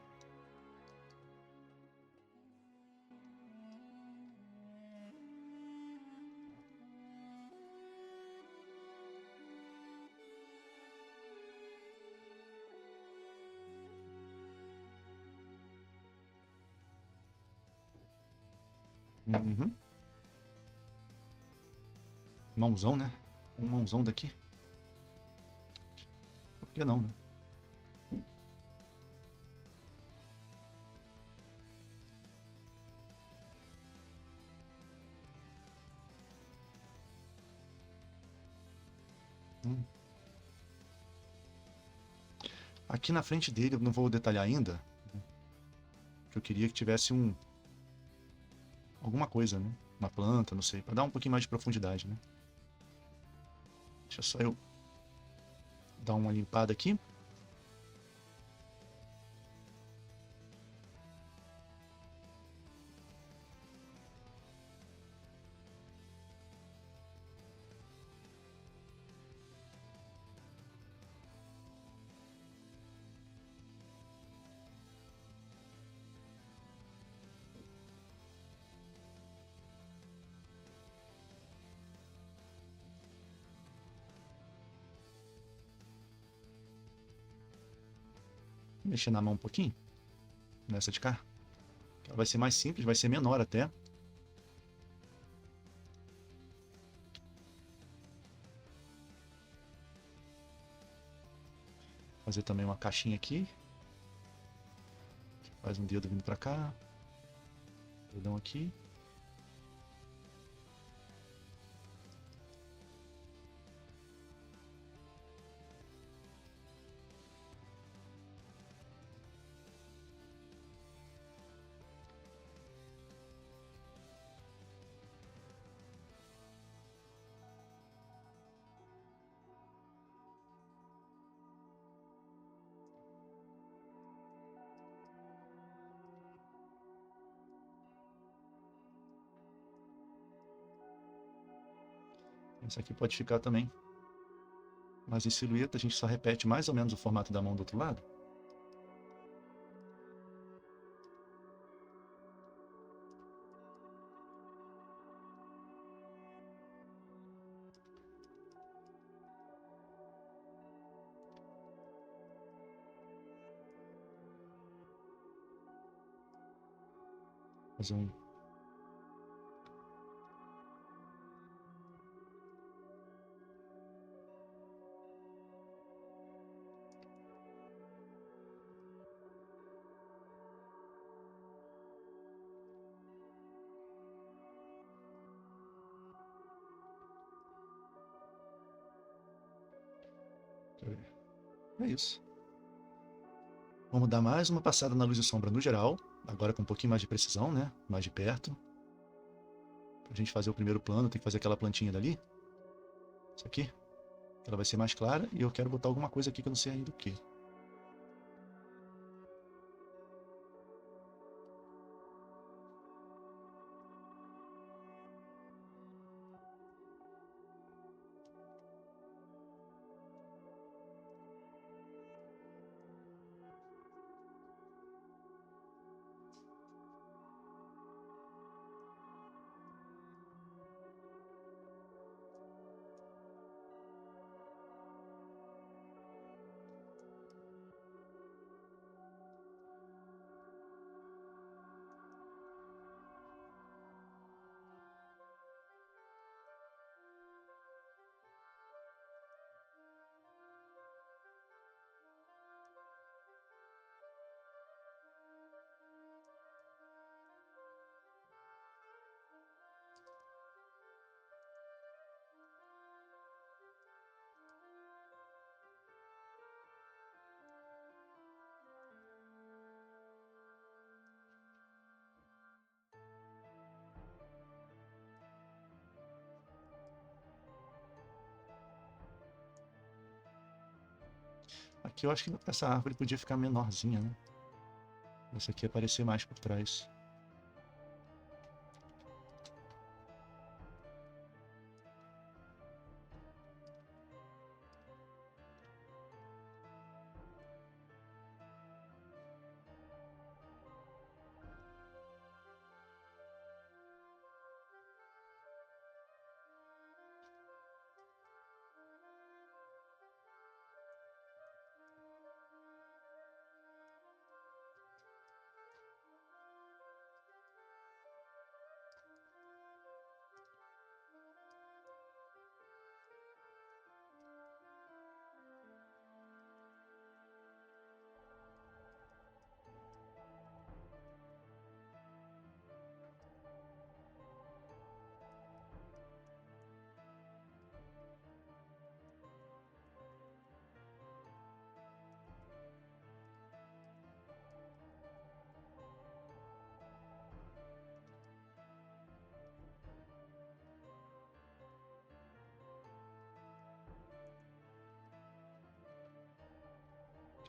Uhum. Mãozão, né? Um mãozão daqui. Por que não, né? Hum. Aqui na frente dele, eu não vou detalhar ainda, né? Que eu queria que tivesse alguma coisa, né? uma planta, não sei, para dar um pouquinho mais de profundidade, né? Deixa só eu dar uma limpada aqui. Mexer na mão um pouquinho, nessa de cá. Ela vai ser mais simples, vai ser menor até. Fazer também uma caixinha aqui. Faz um dedo vindo pra cá. Dedão aqui. Essa aqui pode ficar também. Mas em silhueta a gente só repete mais ou menos o formato da mão do outro lado. Fazer um... É isso. Vamos dar mais uma passada na luz e sombra no geral. Agora com um pouquinho mais de precisão, né? Mais de perto. Pra gente fazer o primeiro plano, tem que fazer aquela plantinha dali. Isso aqui. Ela vai ser mais clara. E eu quero botar alguma coisa aqui que eu não sei ainda o que. Aqui eu acho que essa árvore podia ficar menorzinha, né? Essa aqui aparecer mais por trás.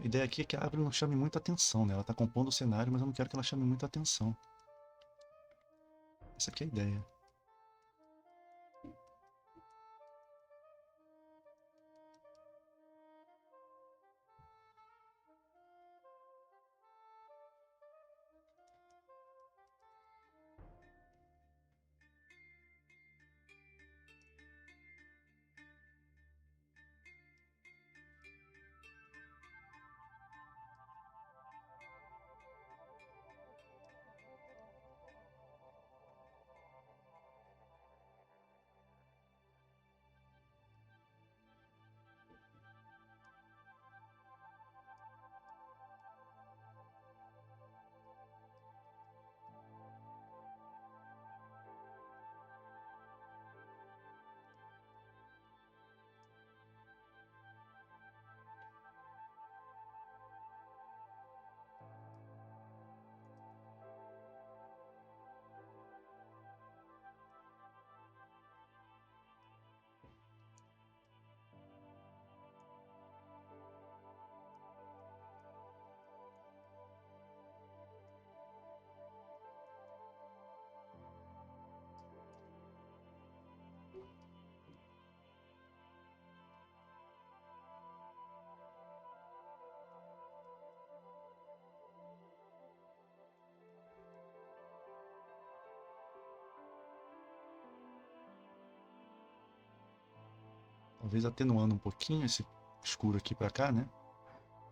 A ideia aqui é que a árvore não chame muita atenção, né? Ela tá compondo o cenário, mas eu não quero que ela chame muita atenção. Essa aqui é a ideia. Talvez atenuando um pouquinho esse escuro aqui para cá, né?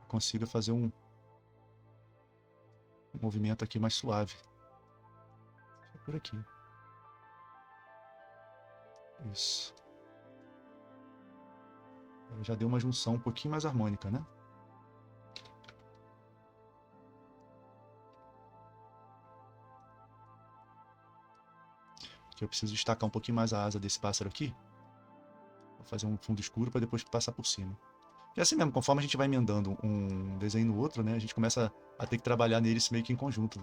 Consiga fazer um movimento aqui mais suave. Só por aqui. Isso. Agora já deu uma junção um pouquinho mais harmônica, né? Aqui eu preciso destacar um pouquinho mais a asa desse pássaro aqui. Vou fazer um fundo escuro para depois passar por cima. E assim mesmo, conforme a gente vai emendando um desenho no outro, né? A gente começa a ter que trabalhar neles meio que em conjunto.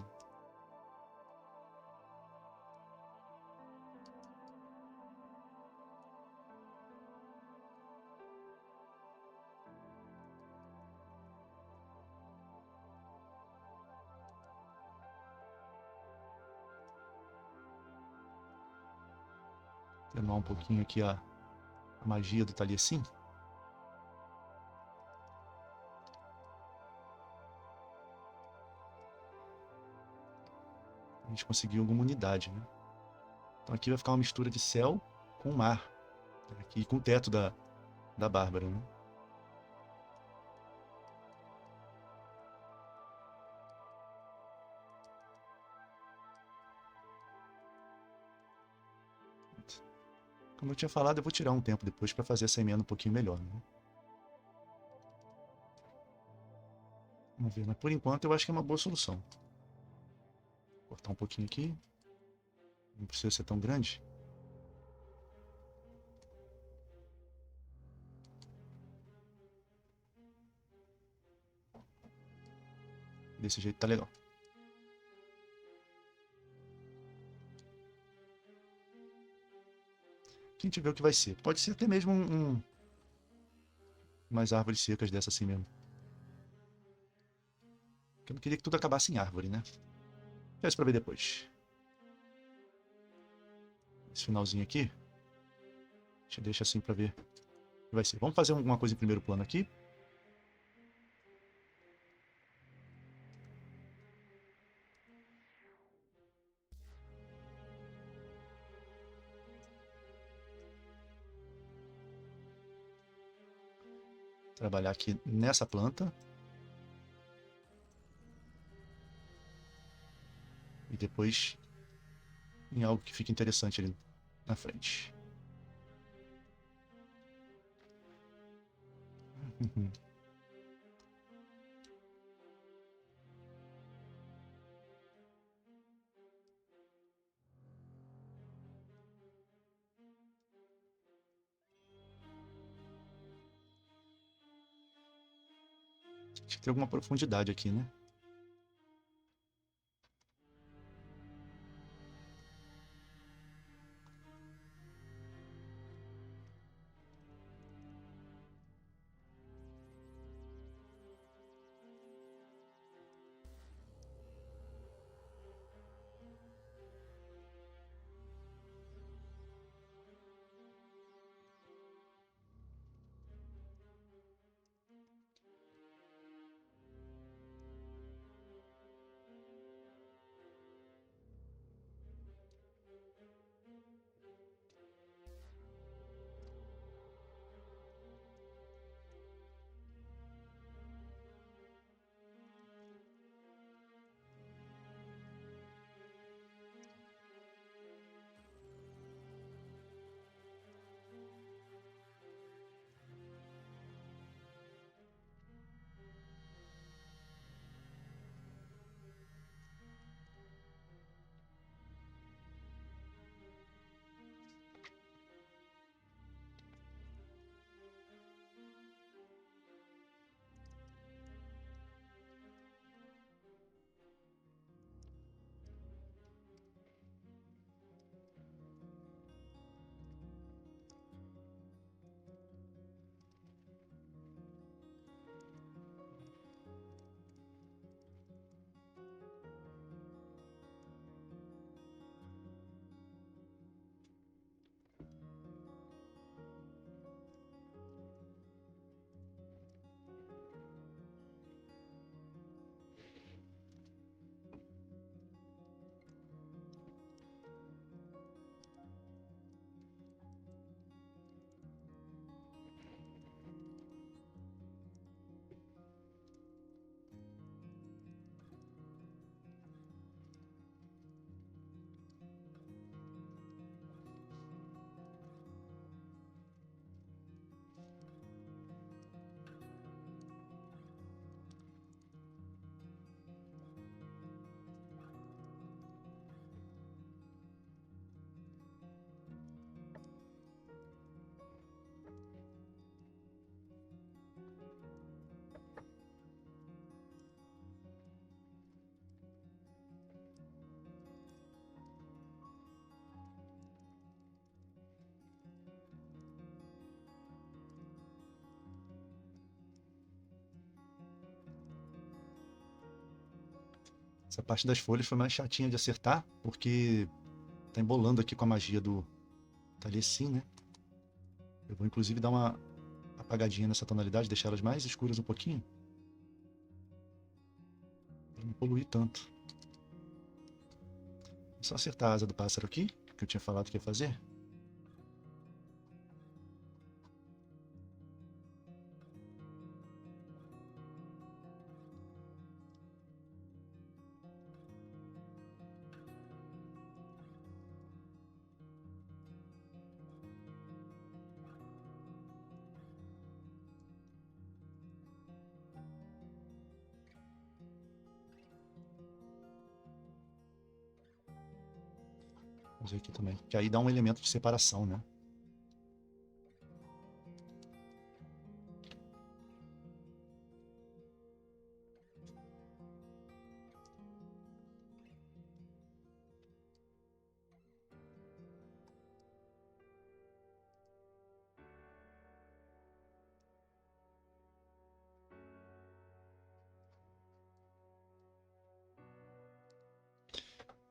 Atenuar um pouquinho aqui a magia do Taliesin. A gente conseguiu alguma unidade, né? Então aqui vai ficar uma mistura de céu com mar. Aqui com o teto da Bárbara, né? Como eu tinha falado, eu vou tirar um tempo depois para fazer essa emenda um pouquinho melhor, né? Vamos ver, mas por enquanto eu acho que é uma boa solução. Vou cortar um pouquinho aqui. Não precisa ser tão grande. Desse jeito tá legal. Aqui a gente vê o que vai ser. Pode ser até mesmo umas árvores secas dessa assim mesmo. Eu não queria que tudo acabasse em árvore, né? Deixa isso pra ver depois. Esse finalzinho aqui. A gente deixa assim pra ver o que vai ser. Vamos fazer uma coisa em primeiro plano aqui. Trabalhar aqui nessa planta. E depois em algo que fique interessante ali na frente. Uhum. Acho que tem alguma profundidade aqui, né? Essa parte das folhas foi mais chatinha de acertar, porque tá embolando aqui com a magia do Taliesin, né? Eu vou inclusive dar uma apagadinha nessa tonalidade, deixar elas mais escuras um pouquinho. Pra não poluir tanto. É só acertar a asa do pássaro aqui, que eu tinha falado que ia fazer. Vou fazer aqui também, que aí dá um elemento de separação, né?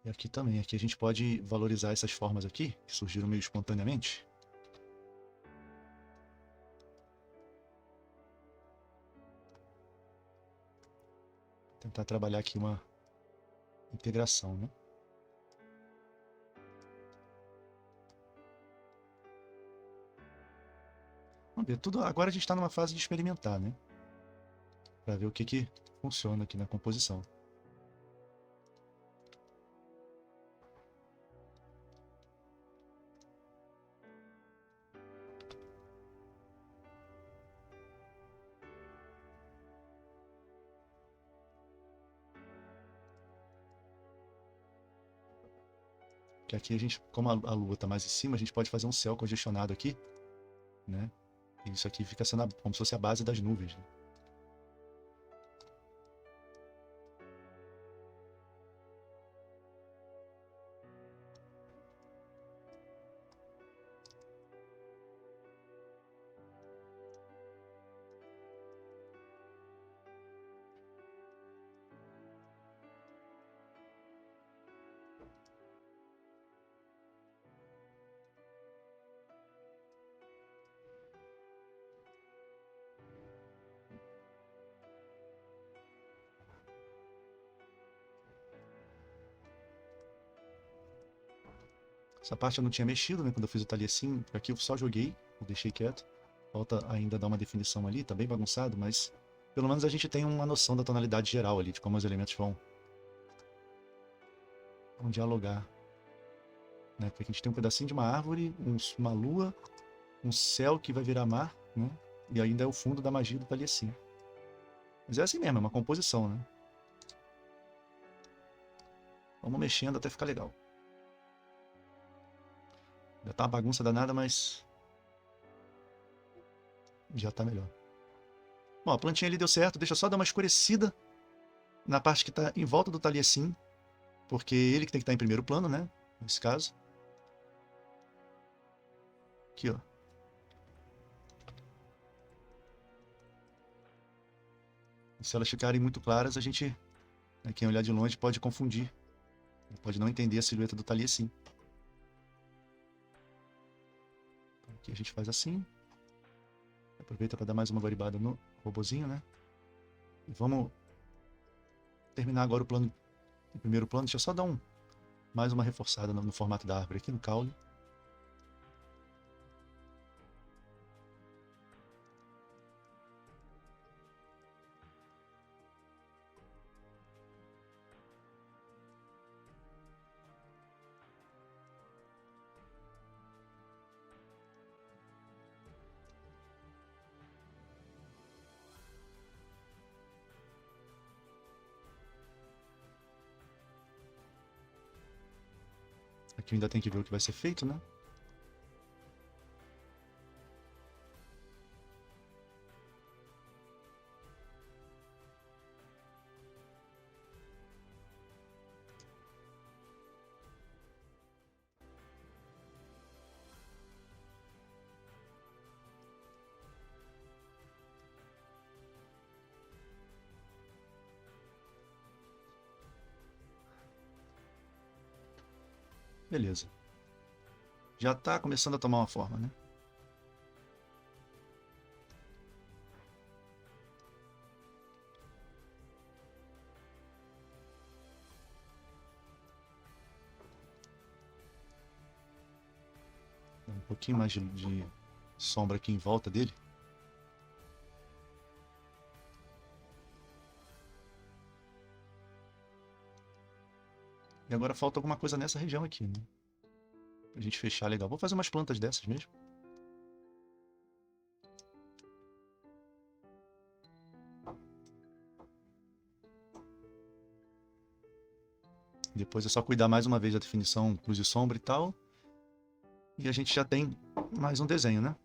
E aqui também, aqui a gente pode valorizar essas formas aqui, que surgiram meio espontaneamente. Tentar trabalhar aqui uma integração, né? Vamos ver, tudo, agora a gente está numa fase de experimentar, né? Para ver o que funciona aqui na composição. Que aqui a gente, como a lua está mais em cima, a gente pode fazer um céu congestionado aqui, né? E isso aqui fica sendo como se fosse a base das nuvens, né? Essa parte eu não tinha mexido, né? Quando eu fiz o Taliesin, aqui eu só joguei, eu deixei quieto. Falta ainda dar uma definição ali, tá bem bagunçado, mas pelo menos a gente tem uma noção da tonalidade geral ali, de como os elementos vão dialogar. Né? Porque a gente tem um pedacinho de uma árvore, uma lua, um céu que vai virar mar, né? E ainda é o fundo da magia do Taliesin. Mas é assim mesmo, é uma composição, né? Vamos mexendo até ficar legal. Já tá uma bagunça danada, mas já tá melhor. Bom, a plantinha ali deu certo, deixa eu só dar uma escurecida na parte que tá em volta do Taliesin, porque ele que tem que estar em primeiro plano, né? Nesse caso. Aqui, ó. E se elas ficarem muito claras, a gente, né, quem olhar de longe, pode confundir. Pode não entender a silhueta do Taliesin. Aqui a gente faz assim. Aproveita para dar mais uma guaribada no robozinho, né? E vamos terminar agora o primeiro plano. Deixa eu só dar mais uma reforçada no formato da árvore aqui no caule. Aqui ainda tem que ver o que vai ser feito, né? Beleza. Já tá começando a tomar uma forma, né? Um pouquinho mais de sombra aqui em volta dele. E agora falta alguma coisa nessa região aqui, né? Pra gente fechar legal. Vou fazer umas plantas dessas mesmo. Depois é só cuidar mais uma vez da definição luz e sombra e tal. E a gente já tem mais um desenho, né?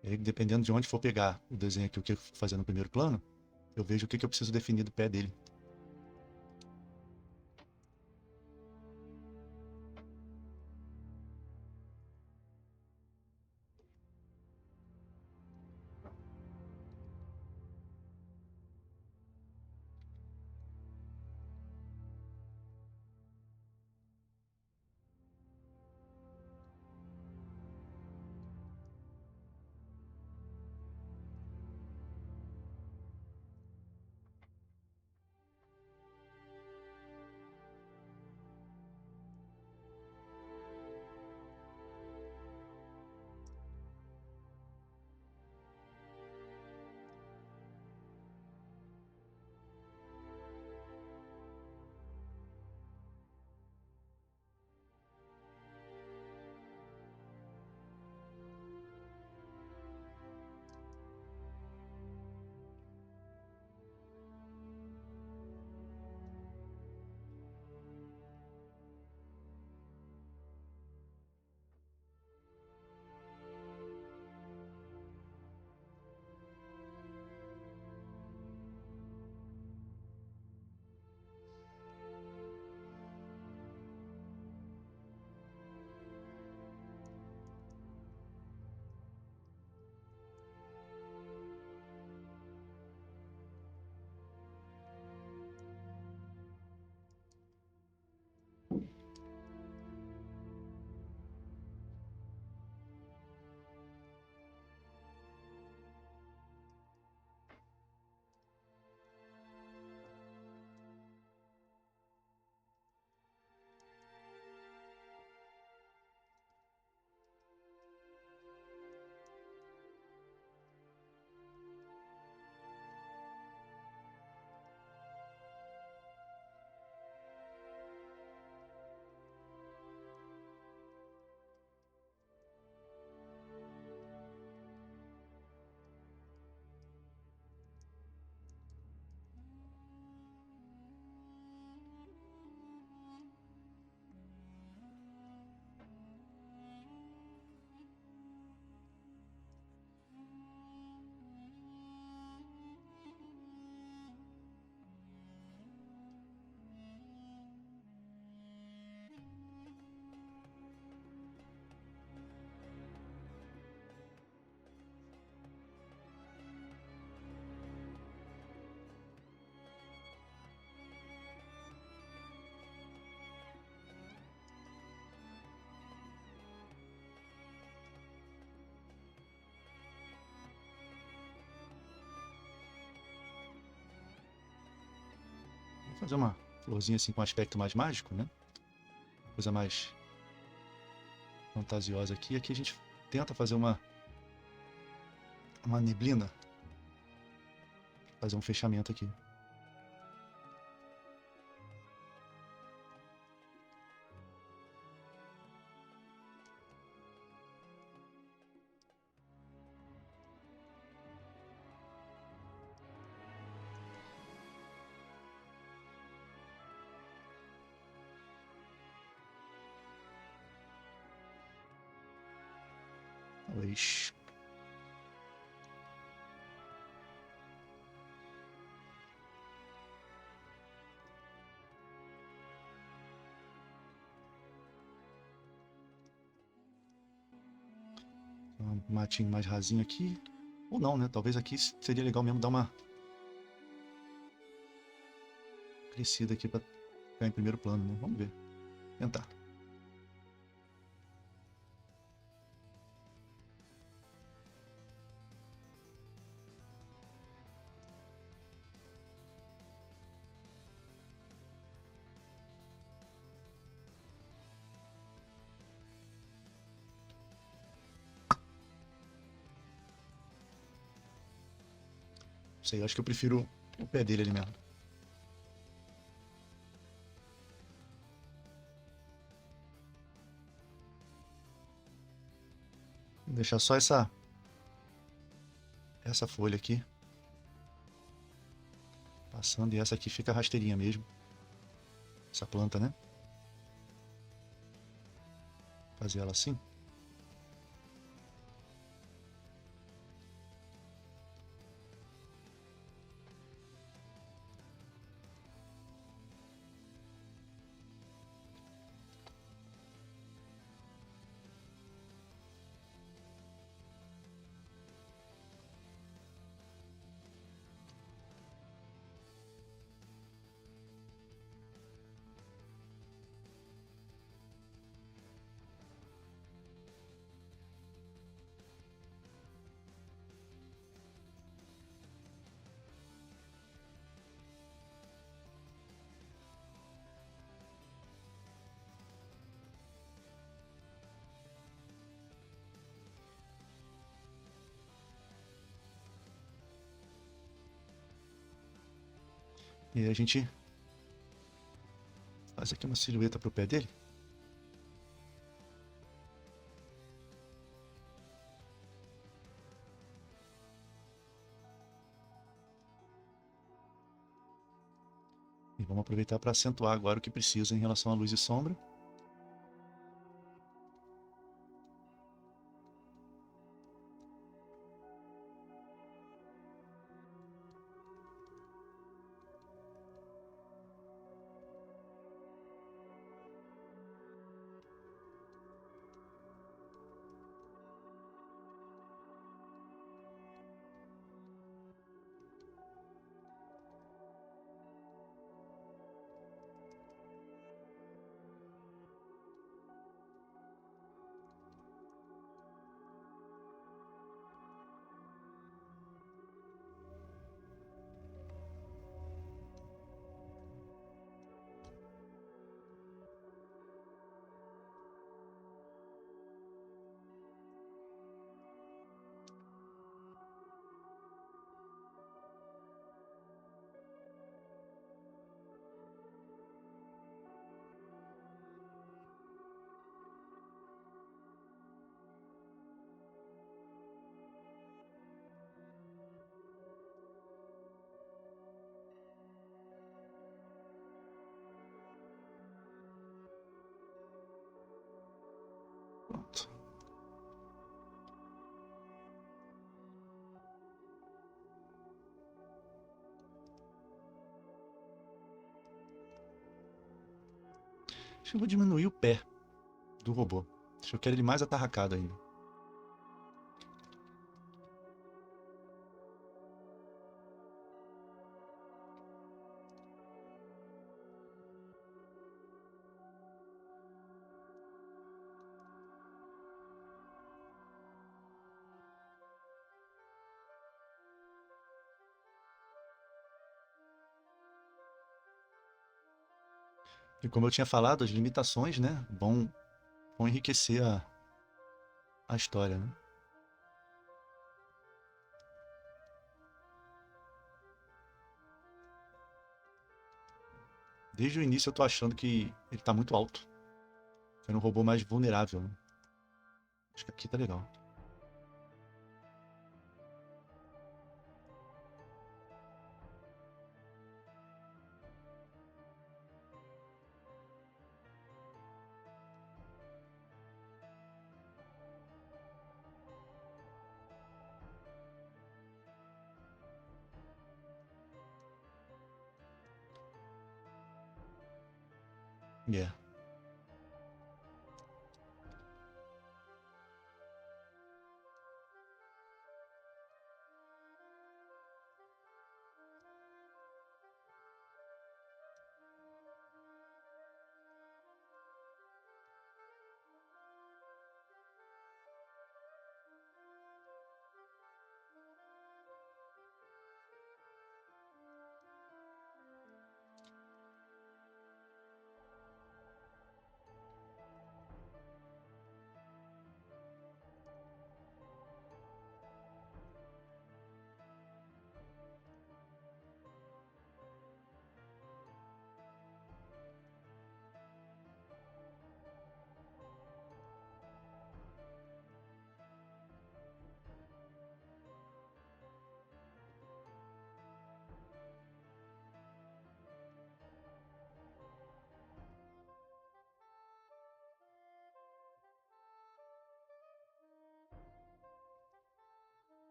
E aí, dependendo de onde for pegar o desenho aqui, o que eu for fazer no primeiro plano, eu vejo o que eu preciso definir do pé dele. Vou fazer uma florzinha assim com aspecto mais mágico, né? Coisa mais fantasiosa aqui. Aqui a gente tenta fazer uma neblina. Fazer um fechamento aqui. 2. Um matinho mais rasinho aqui. Ou não, né? Talvez aqui seria legal mesmo dar uma crescida aqui pra ficar em primeiro plano, né? Vamos ver. Tentar. Não sei, eu acho que eu prefiro o pé dele ali mesmo. Vou deixar só essa folha aqui passando, e essa aqui fica rasteirinha mesmo. Essa planta, né? Fazer ela assim. E aí a gente faz aqui uma silhueta pro pé dele. E vamos aproveitar para acentuar agora o que precisa em relação à luz e sombra. Pronto. Acho que eu vou diminuir o pé do robô. Acho que eu quero ele mais atarracado ainda. E como eu tinha falado, as limitações, né, vão enriquecer a história, né? Desde o início eu tô achando que ele tá muito alto. Sendo um robô mais vulnerável, né? Acho que aqui tá legal. Yeah.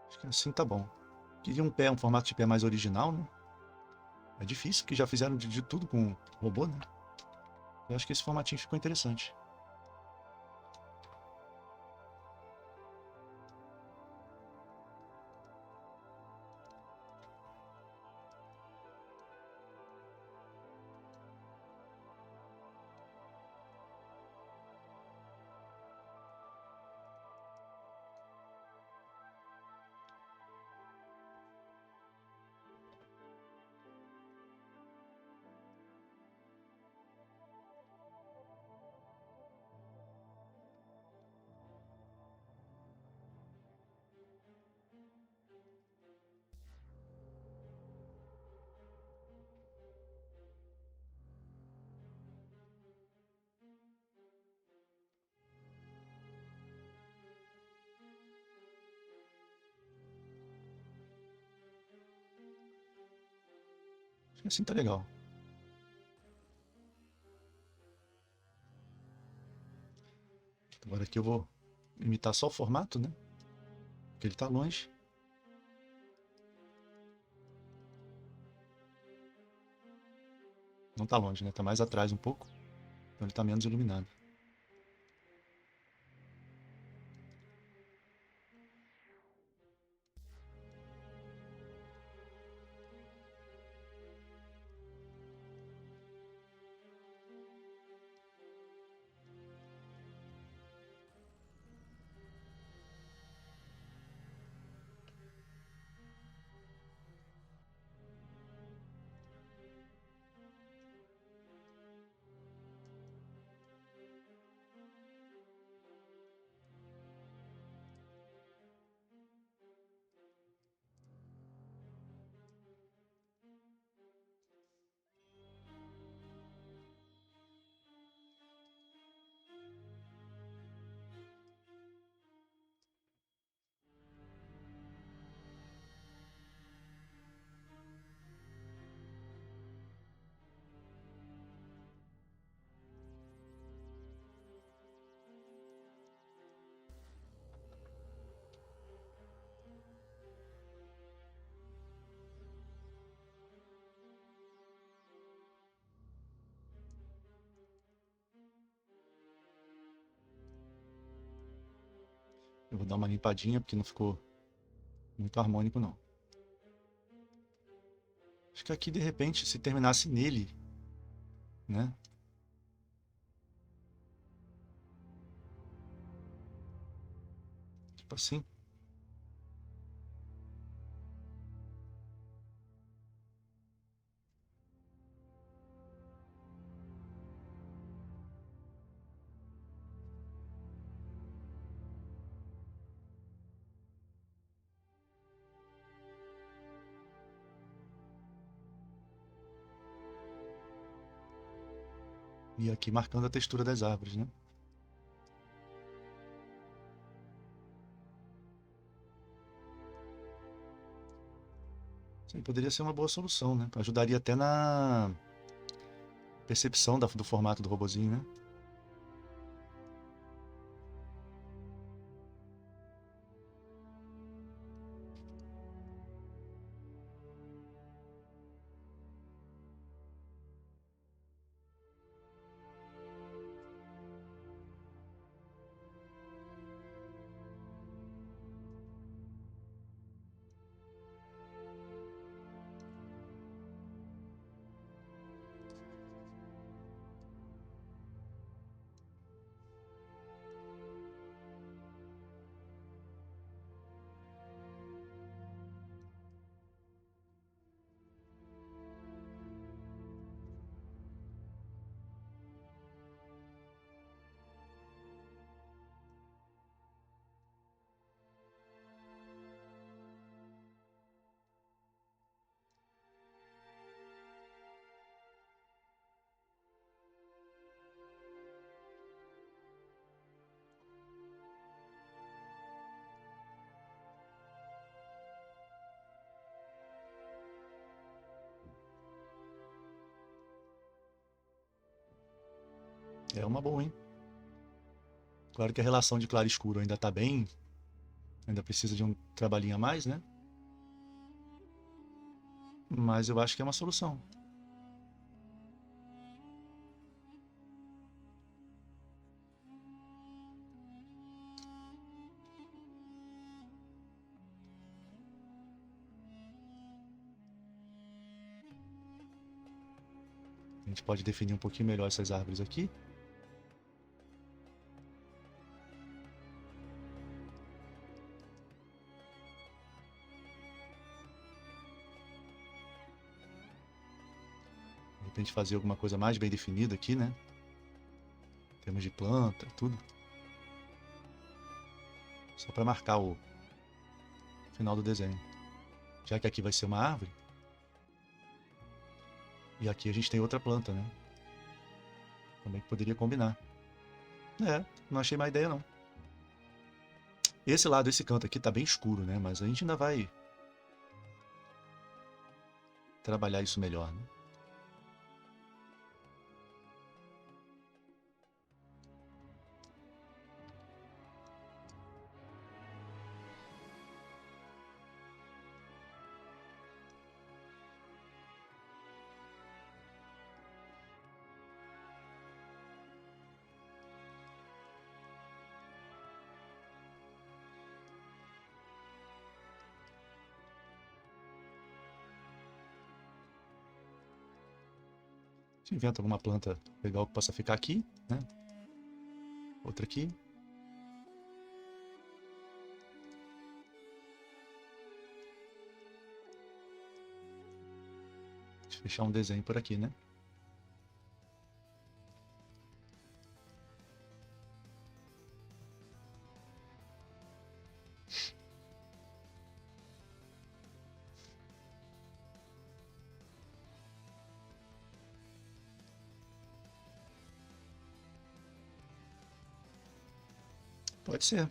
Acho que assim tá bom. Queria um formato de pé mais original, né? É difícil, porque já fizeram de tudo com robô, né? Eu acho que esse formatinho ficou interessante. Acho que assim tá legal. Agora aqui eu vou imitar só o formato, né? Porque ele tá longe. Não tá longe, né? Tá mais atrás um pouco. Então ele tá menos iluminado. Eu vou dar uma limpadinha porque não ficou muito harmônico, não. Acho que aqui, de repente, se terminasse nele, né? Tipo assim. E aqui marcando a textura das árvores, né? Sim, poderia ser uma boa solução, né? Ajudaria até na percepção do formato do robozinho, né? É uma boa, hein? Claro que a relação de claro e escuro ainda tá bem, ainda precisa de um trabalhinho a mais, né? Mas eu acho que é uma solução. A gente pode definir um pouquinho melhor essas árvores aqui. De repente fazer alguma coisa mais bem definida aqui, né? Em termos de planta, tudo. Só para marcar o final do desenho. Já que aqui vai ser uma árvore, e aqui a gente tem outra planta, né? Também que poderia combinar. É, não achei má ideia não. Esse lado, esse canto aqui tá bem escuro, né? Mas a gente ainda vai trabalhar isso melhor, né? A gente inventa alguma planta legal que possa ficar aqui, né? Outra aqui. Deixa eu fechar um desenho por aqui, né? Pode ser.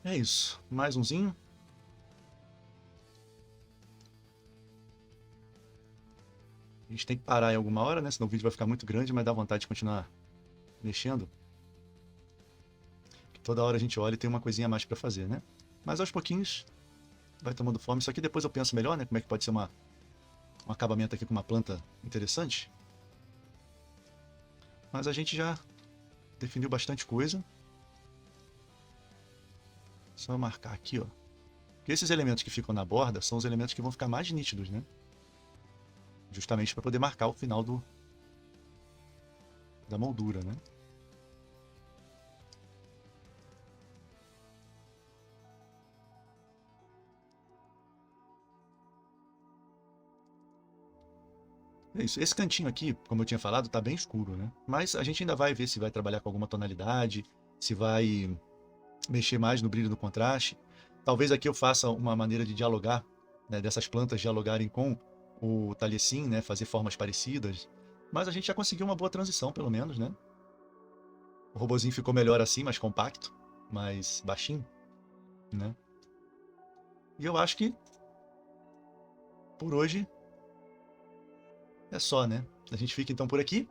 É isso. Mais umzinho. A gente tem que parar em alguma hora, né? Senão o vídeo vai ficar muito grande, mas dá vontade de continuar mexendo. Toda hora a gente olha e tem uma coisinha a mais para fazer, né? Mas aos pouquinhos vai tomando forma. Isso aqui depois eu penso melhor, né? Como é que pode ser um acabamento aqui com uma planta interessante. Mas a gente já definiu bastante coisa. Só eu marcar aqui, ó. Porque esses elementos que ficam na borda são os elementos que vão ficar mais nítidos, né? Justamente para poder marcar o final da moldura, né? É isso. Esse cantinho aqui, como eu tinha falado, tá bem escuro, né? Mas a gente ainda vai ver se vai trabalhar com alguma tonalidade, se vai mexer mais no brilho do contraste. Talvez aqui eu faça uma maneira de dialogar, né, dessas plantas dialogarem com o talhesim, né, fazer formas parecidas. Mas a gente já conseguiu uma boa transição, pelo menos, né? O robozinho ficou melhor assim, mais compacto, mais baixinho, né? E eu acho que por hoje é só, né? A gente fica então por aqui.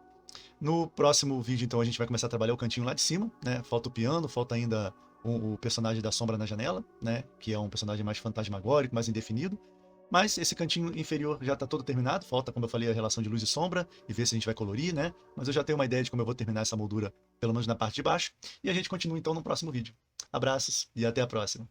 No próximo vídeo, então, a gente vai começar a trabalhar o cantinho lá de cima, né? Falta o piano, falta ainda o personagem da sombra na janela, né? Que é um personagem mais fantasmagórico, mais indefinido. Mas esse cantinho inferior já está todo terminado. Falta, como eu falei, a relação de luz e sombra e ver se a gente vai colorir, né? Mas eu já tenho uma ideia de como eu vou terminar essa moldura, pelo menos na parte de baixo. E a gente continua então no próximo vídeo. Abraços e até a próxima.